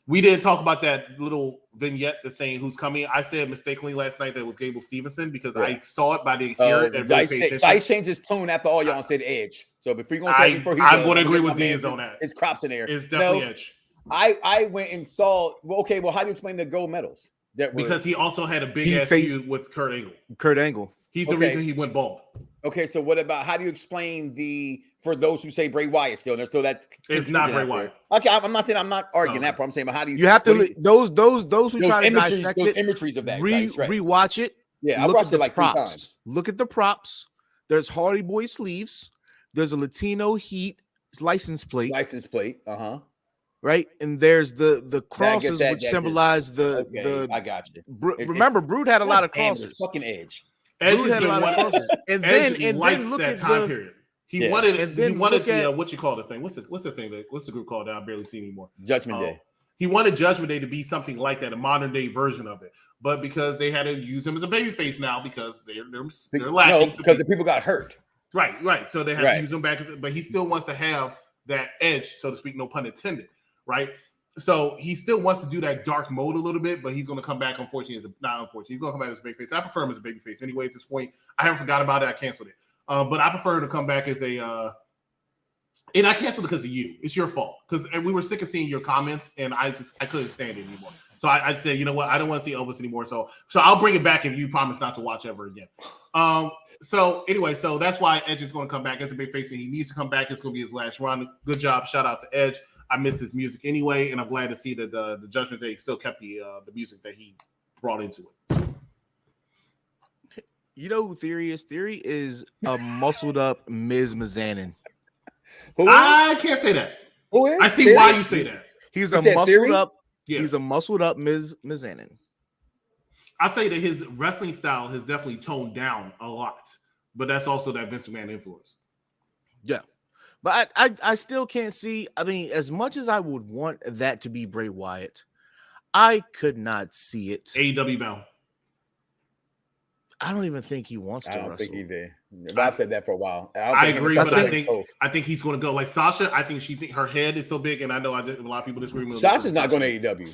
we didn't talk about that little vignette that's saying who's coming. I said mistakenly last night that it was Gable Stevenson because I saw it, but I didn't hear it. And Dice changed his tune after all y'all said Edge. So if you're going to say before I'm going to agree with Zia's on that. His crops in there. It's definitely Edge. I went and saw. Well, how do you explain the gold medals? Because he also had a big ass feud with Kurt Angle. Kurt Angle. He's the reason he went bald. Okay, so what about how do you explain for those who say Bray Wyatt still? There's still that It's not Bray out there. Wyatt. Okay, I'm not saying I'm not arguing that part. I'm saying, but how do You have to those who those try to imageries, dissect those it, imageries of that rewatch it. Yeah, I look watched at the it like 3 props. times. Look at the props. There's Hardy Boy sleeves. There's a Latino Heat license plate. Right, and there's the crosses which symbolize the. I got you. Remember, Brood had a lot of crosses. Fucking Edge. Brood had a lot of crosses, and then look that at time period. He wanted the what you call the thing? What's the thing? What's the group called that I barely see anymore? Judgment Day. He wanted Judgment Day to be something like that, a modern day version of it. But because they had to use him as a babyface now because they're lacking. No, because the people got hurt. Right. So they have to use him back, but he still wants to have that edge, so to speak, no pun intended. Right. So he still wants to do that dark mode a little bit, but he's going to come back. Unfortunately, he's going to come back as a babyface. I prefer him as a babyface anyway. At this point, I haven't forgot about it. I canceled it, but I prefer to come back as a. And I canceled it because of you. It's your fault because we were sick of seeing your comments, and I couldn't stand it anymore. So I said, you know what? I don't want to see Elvis anymore. So I'll bring it back if you promise not to watch ever again. So anyway, so that's why Edge is going to come back as a big face, and he needs to come back. It's going to be his last run. Good job. Shout out to Edge. I missed his music anyway, and I'm glad to see that the Judgment Day still kept the music that he brought into it. You know who Theory is? Theory is a muscled up Ms. Mizanin. I can't say that. Who is? I see Theory? Why you say that. He's a muscled up. Yeah. He's a muscled up Ms. Mizanin. I say that his wrestling style has definitely toned down a lot, but that's also that Vince McMahon influence. Yeah, but I still can't see. I mean, as much as I would want that to be Bray Wyatt, I could not see it. AEW bound. I don't even think he wants to wrestle. I don't think he did. I've said that for a while. I agree, but I think he's going to go like Sasha. I think her head is so big, and I know a lot of people disagree with me. Sasha's not going to AEW.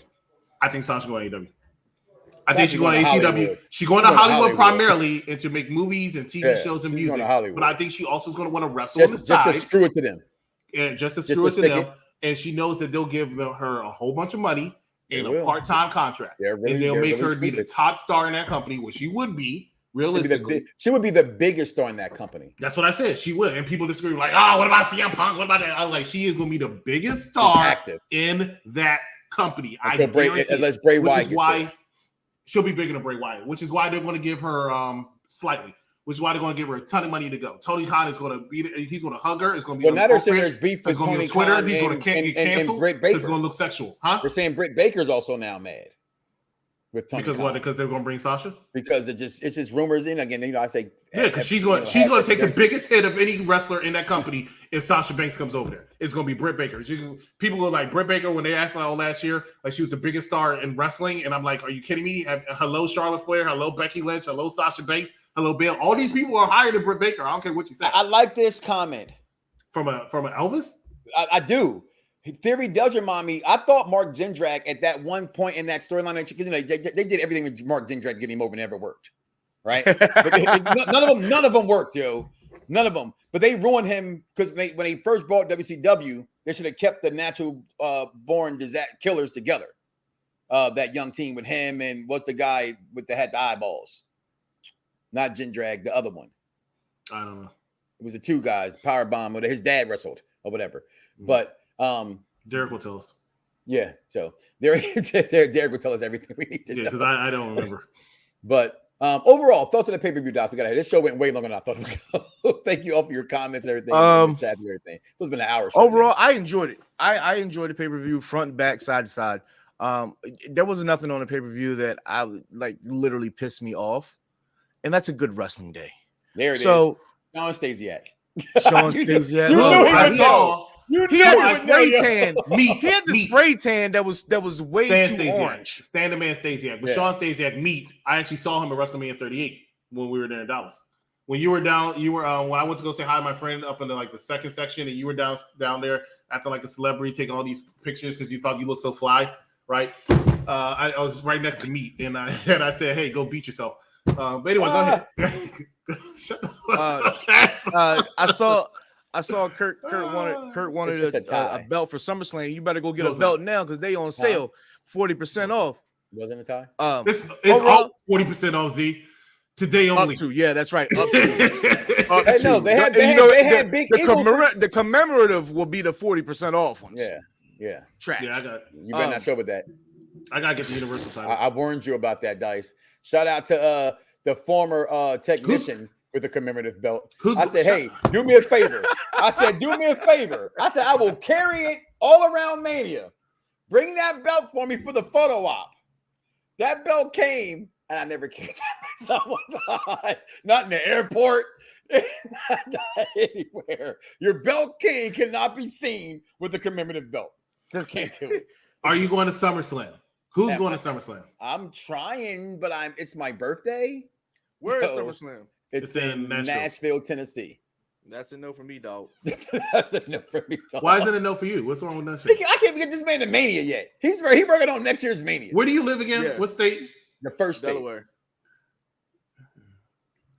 I think Sasha's going to AEW. I think she's going to HCW. She's going to Hollywood primarily and to make movies and TV shows and music. But I think she also is going to want to wrestle on the side. Just to screw it to them. Yeah, just to screw it to them. And she knows that they'll give her a whole bunch of money and a part-time contract. And they'll make her be the top star in that company, which she would be, realistically. She would be the biggest star in that company. That's what I said. She would. And people disagree, like, oh, what about CM Punk? What about that? I was like, she is going to be the biggest star in that company. Unless Bray Wyatt is why she'll be bigger than Bray Wyatt, which is why they're going to give her slightly, which is why they're going to give her a ton of money to go. Tony Khan is going to he's going to hug her. It's going to be now they're saying there's beef with Tony Twitter. Khan. He's going to get canceled. It's going to look sexual, huh? They're saying Britt Baker's also now mad with Tony because Khan. What? Because they're going to bring Sasha? Because it's just rumors in again. I say because she's going to take the biggest hit of any wrestler in that company if Sasha Banks comes over there. It's going to be Britt Baker. People were like Britt Baker when they acted like last year, like she was the biggest star in wrestling, and I'm like, are you kidding me? Hello Charlotte Flair, hello Becky Lynch, hello Sasha Banks, hello Bill. All these people are higher than Britt Baker. I don't care what you say. I like this comment from an Elvis. I do. Theory does remind me. I thought Mark Jindrak at that one point in that storyline, because they did everything with Mark Jindrak getting him over, never worked, right? none of them worked, yo. None of them. But they ruined him because when they first brought WCW, they should have kept the natural born killers together. That young team with him and what's the guy with the eyeballs? Not Jindrak, the other one. I don't know. It was the two guys, Powerbomb, or his dad wrestled or whatever. But Derek will tell us. Yeah, so Derek will tell us everything we need to know. Because I don't remember. But overall, thoughts on the pay-per-view, Doc. This show went way longer than I thought it would go. Thank you all for your comments and everything. Chat and everything. It's been an hour. Overall, I enjoyed it. I enjoyed the pay-per-view front, back, side to side. There was nothing on the pay-per-view that I literally pissed me off. And that's a good wrestling day. There it is. Sean Stasiak. Sean Stasiak. He had the spray tan. He had the spray tan that was way too orange. Stand the man Stasiak. But Sean Stasiak meet. I actually saw him at WrestleMania 38 when we were there in Dallas. When you were down, when I went to go say hi to my friend up in the second section, and you were down there acting like a celebrity, taking all these pictures because you thought you looked so fly, right? I was right next to Meat, and I said, "Hey, go beat yourself." But anyway, go ahead. Shut up. I saw Kurt wanted a belt for SummerSlam. You better go get a belt now because they on sale, 40% off. Wasn't a tie? It's all 40% off, Z. Today only. Up to, yeah, that's right. Up to. Up Hey, to. no, they had big the, Eagles. the commemorative will be the 40% off ones. Yeah. Trash. Yeah, I got. You better not show with that. I gotta get the universal title. I warned you about that, Dice. Shout out to the former technician with the commemorative belt. I said, hey, do me a favor. I said, do me a favor. I said, I will carry it all around Mania. Bring that belt for me for the photo op. That belt came, and I never carried that belt. Not in the airport. Not anywhere. Your belt king cannot be seen with the commemorative belt. Just can't do it. Are you going to SummerSlam? Who's going to SummerSlam? I'm trying, but it's my birthday. Where is So, SummerSlam? It's in Nashville, Tennessee. That's a no for me, dog. That's a no for me, dog. Why isn't it no for you? What's wrong with that shit? I can't even get this man to Mania yet. He working on next year's Mania. Where do you live again? Yeah. What state? The first state. Delaware.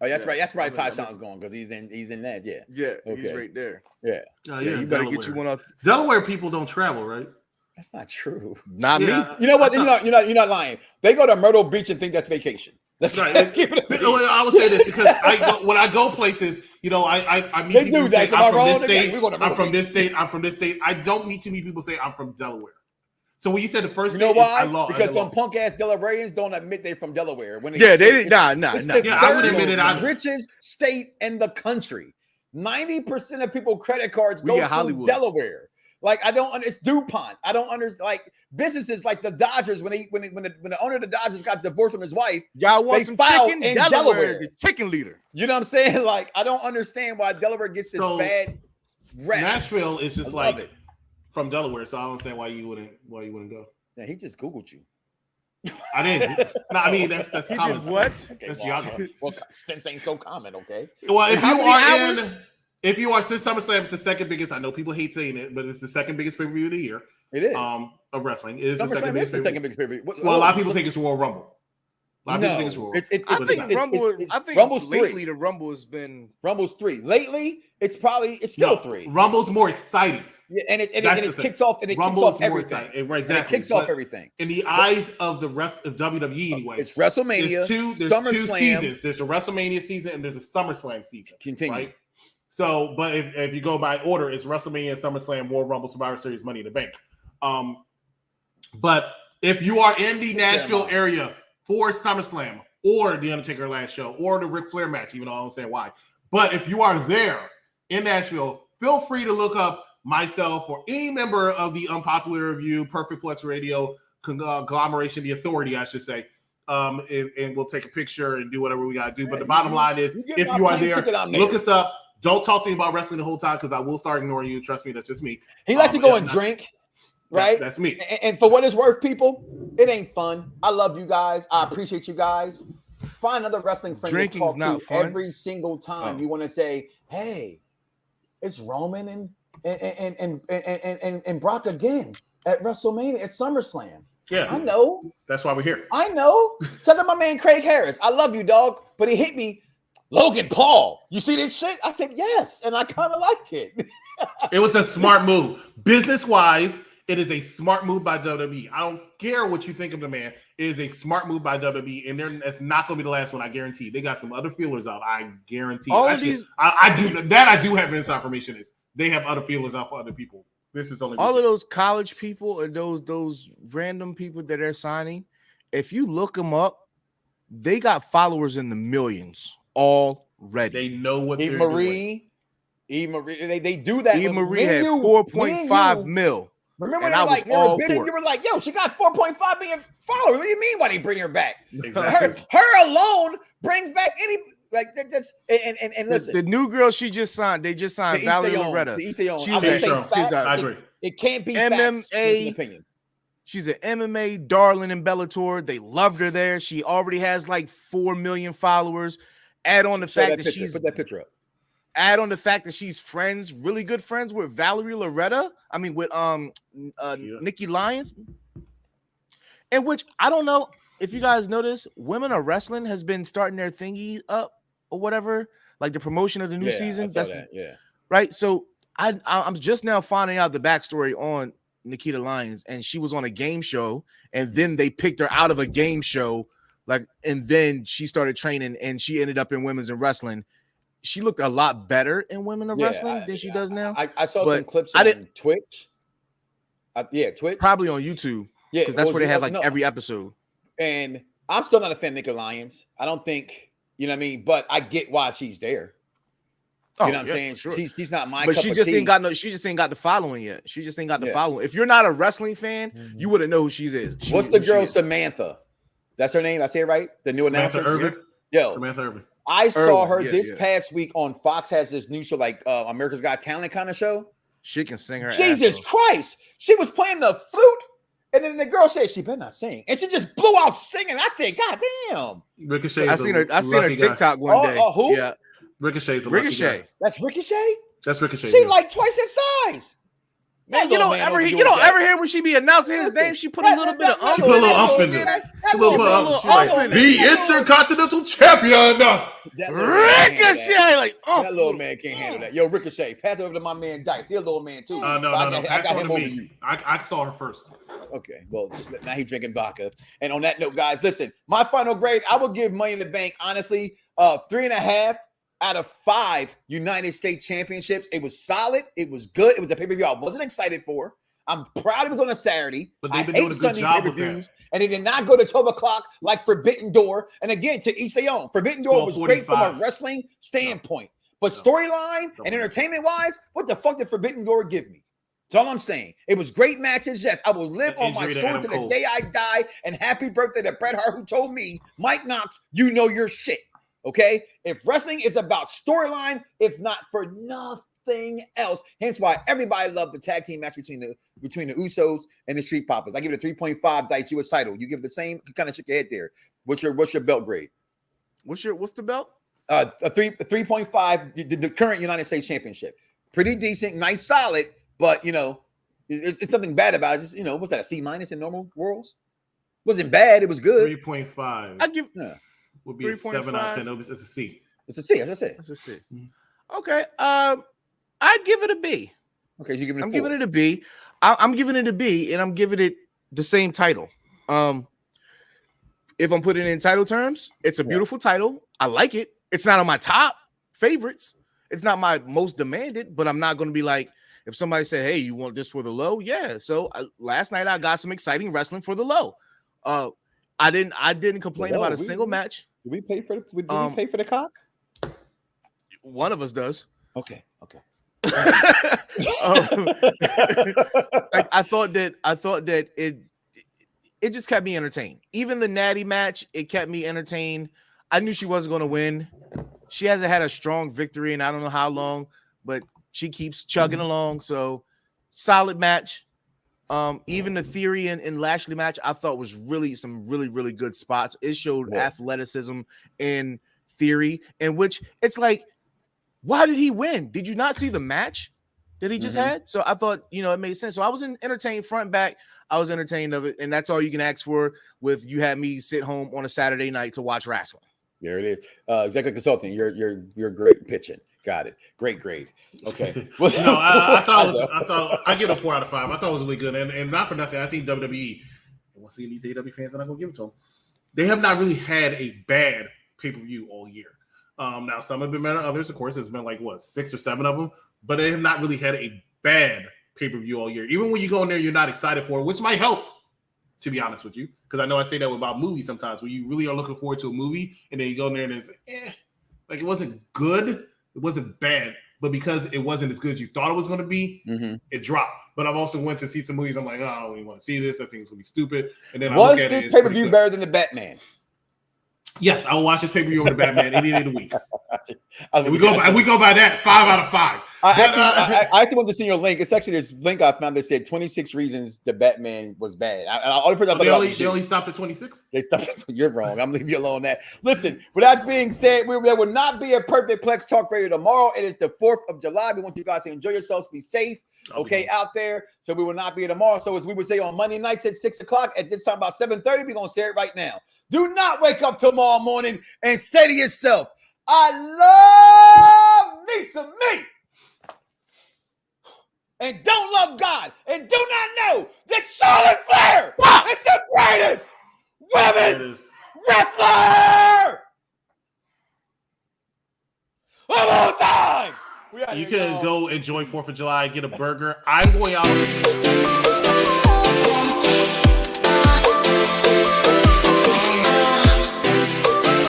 Oh, that's right. That's right. I'm in- Tyshawn's going because he's in that. Yeah. Yeah, Okay. he's right there. Yeah. Oh, Yeah, you better get you one off. Delaware people don't travel, right? That's not true. Not me. You know what? You're not lying. They go to Myrtle Beach and think that's vacation. Let's keep it. I would say this because when I go places, I meet They people do who that. say, Am I I'm from wrong? this state, We go to I'm Myrtle from Beach. this state, I'm from this state. I don't meet too many people say I'm from Delaware. So when you said the first You know state, why? I lost. Because them punk ass Delawareans don't admit they're from Delaware. When Yeah, they didn't. Nah. It's the Yeah, I would third admit it either. richest state in the country. 90% of people credit cards We go get through Hollywood. Delaware. Like I don't understand. It's DuPont. I don't understand. Like businesses like the Dodgers when the owner of the Dodgers got divorced from his wife. Y'all want They some filed chicken? in Delaware, Delaware. the chicken leader. You know what I'm saying? Like I don't understand why Delaware gets this So, bad rap. Nashville is just I love like it. from Delaware, so I don't understand why you wouldn't go. Yeah, he just Googled you. I didn't. No, I mean that's He common. did what? sense. Okay, That's well, geography. well, since ain't so common, okay? Well, if How you many are hours? if you are since SummerSlam, it's the second biggest. I know people hate saying it, but it's the second biggest pay-per-view of the year. It is. Of wrestling. It is the second SummerSlam is biggest. the second biggest pay-per-view. Well, a lot of people think it's Royal Rumble. A lot of people think it's No, Royal. it's I But think it's not. Rumble. it's I think Rumble's lately three. the Rumble has been. Rumble's 3. Lately, it's still No, 3. Rumble's more exciting. Yeah, and it That's the thing. kicks off and it Rumble's kicks off more everything. exciting. Right, And it exactly. kicks off But everything. in the eyes of the rest of WWE, anyway, It's WrestleMania, there's two SummerSlam. seasons. There's a WrestleMania season and there's a SummerSlam season. Continue. Right. So, but if you go by order, it's WrestleMania, SummerSlam, Royal Rumble, Survivor Series, Money in the Bank. But if you are in the Nashville area for SummerSlam or the Undertaker last show or the Ric Flair match, even though I don't understand why, but if you are there in Nashville, feel free to look up myself or any member of the Unpopular Review, Perfect Plex Radio conglomeration, the authority, I should say. And we'll take a picture and do whatever we got to do. But the bottom line is, if you are there, look us up. Don't talk to me about wrestling the whole time because I will start ignoring you. Trust me, that's just me. He likes to go and drink, right? That's me. And for what it's worth, people, it ain't fun. I love you guys. I appreciate you guys. Find another wrestling friend to Drinking's talk not to fun. every single time you want to say, "Hey, it's Roman and Brock again at WrestleMania at SummerSlam." Yeah, I know. That's why we're here. I know. Said to my man Craig Harris, I love you, dog. But he hit me, Logan Paul. You see this shit? I said, yes. And I kind of liked it. It was a smart move. Business-wise, it is a smart move by WWE. I don't care what you think of the man. It is a smart move by WWE. And it's not going to be the last one, I guarantee. They got some other feelers out. I guarantee. All of Actually, these- I do have inside information is they have other feelers out for other people. This is only All of those college people and those random people that they're signing, if you look them up, they got followers in the millions already. They know what Eve they're Marie, they do that. Eve Marie Me and had you- 4.5 me and you- mil. Remember and they I were was like, they were all bidding, for it. you were like, yo, she got 4.5 million followers. What do you mean why they bring her back? Exactly. Her alone brings back any like that's and listen. The new girl she just signed, they just signed Valerie Loretta. The East She's I'm gonna a- say sure. facts. I agree. It can't be MMA facts. It's an opinion. She's an MMA darling in Bellator. They loved her there. She already has like 4 million followers. Add on the Show fact that picture. she's Put that picture up. add on the fact that she's friends, really good friends with Valerie Loretta. I mean, with Nikki Lyons. And which I don't know if you guys notice, Women Are Wrestling has been starting their thingy up or whatever, like the promotion of the new season. I saw that. Yeah. Right. So I'm just now finding out the backstory on Nikita Lyons, and she was on a game show, and then they picked her out of a game show Like, and then she started training, and she ended up in women's and wrestling. She looked a lot better in women of wrestling than she does now. I saw But some clips I on didn't- Twitch. Twitch. Probably on YouTube. Yeah, because that's where they have like no. every episode. And I'm still not a fan of Nikki Lyons. I don't think, you know what I mean, but I get why she's there. You know what I'm saying? Sure. She's not my but cup she of just tea. ain't got she just ain't got the following yet. She just ain't got the following. If you're not a wrestling fan, you wouldn't know who she is. What's the girl Samantha? That's her name. Did I say it right? The new Samantha announcer. Irvin? Yo, Samantha Irvin. I saw her this past week on Fox. Has this new show like America's Got Talent kind of show. She can sing her. Jesus ass Christ! She was playing the flute, and then the girl said she better not sing, and she just blew out singing. I said, God damn! Ricochet. I seen her TikTok one day. Who? Yeah, Ricochet's a Ricochet. lucky guy. That's Ricochet. That's Ricochet. She like twice his size. Man, you don't ever hear when she be announcing his name. She put a little bit of She put a little umph in there. She put a little umph. The Intercontinental Champion. Ricochet, like that little man can't handle that. Yo, Ricochet, pass it over to my man Dice. He's a little man too. No. I got him over you. I saw her first. Okay, well now he's drinking vodka. And on that note, guys, listen, my final grade, I would give Money in the Bank honestly 3.5 out of 5 United States championships. It was solid. It was good. It was a pay-per-view I wasn't excited for. I'm proud it was on a Saturday. But I they've been doing hate a good Sunday job with pay-per-views, that. and it did not go to 12 o'clock like Forbidden Door. And again, to each their own. Forbidden Door was great from a wrestling standpoint. But storyline and entertainment-wise, what the fuck did Forbidden Door give me? That's all I'm saying. It was great matches. Yes, I will live on my sword to the day I die. And happy birthday to Bret Hart, who told me, Mike Knoxxx, you know your shit. Okay? If wrestling is about storyline, if not for nothing else. Hence why everybody loved the tag team match between the Usos and the Street Profits. I give it a 3.5 Dice US title. You give it the same, you kind of shake your head there. What's your belt grade? What's the belt? A 3.5, the current United States Championship. Pretty decent, nice, solid, but you know, it's nothing bad about it. Just, you know, what's that, a C- in normal worlds? Wasn't bad, it was good. 3.5. I give would be 7 out of 10. It's a C. It's a C, as I said. It's a C. Okay. I'd give it a B. Okay, so you're giving it I'm giving it a B. I'm giving it a B, and I'm giving it the same title. If I'm putting it in title terms, it's a beautiful title. I like it. It's not on my top favorites. It's not my most demanded, but I'm not going to be like, if somebody said, hey, you want this for the low? Yeah. So last night I got some exciting wrestling for the low. I didn't complain about a single match. Did we pay for we pay for the cock? One of us does. Okay. I thought that it just kept me entertained. Even the Natty match, it kept me entertained. I knew she wasn't going to win. She hasn't had a strong victory in I don't know how long, but she keeps chugging along. So solid match. Even the Theory and Lashley match, I thought was really good spots. It showed athleticism in Theory, in which it's like, why did he win? Did you not see the match that he just had? So I thought, it made sense. So I was entertained front and back. I was entertained of it, and that's all you can ask for with you had me sit home on a Saturday night to watch wrestling. There it is. Executive consulting. You're great pitching. Got it. Great grade. Okay. No, I thought I give it a 4 out of 5. I thought it was really good, and not for nothing. I think WWE. Once again, these AEW fans are not gonna give it to them. They have not really had a bad pay-per-view all year. Now some have been better than others. Of course, there's been 6 or 7 of them, but they have not really had a bad pay-per-view all year. Even when you go in there, you're not excited for it, which might help, to be honest with you, because I know I say that about movies sometimes, where you really are looking forward to a movie, and then you go in there and it's it wasn't good, it wasn't bad, but because it wasn't as good as you thought it was going to be, it dropped. But I've also went to see some movies. I'm like, I don't even want to see this. I think it's going to be stupid. And then was this pay-per-view better than the Batman? Yes, I will watch this pay-per-view over the Batman any day of the week. We go by that 5 out of 5. I actually wanted to see your link. It's actually this link I found that said 26 reasons the Batman was bad. They only stopped at 26? They stopped. You're wrong. I'm leaving you alone on that. Listen, with that being said, there will not be a perfect Plex Talk Radio tomorrow. It is the 4th of July. We want you guys to enjoy yourselves, be safe, out there. So we will not be here tomorrow. So as we would say on Monday nights at 6 o'clock, at this time about 7:30, we're going to say it right now. Do not wake up tomorrow morning and say to yourself, I love me some me. And don't love God. And do not know that Charlotte Flair is the greatest women's wrestler of all time. You can go enjoy 4th of July, get a burger. I'm going out.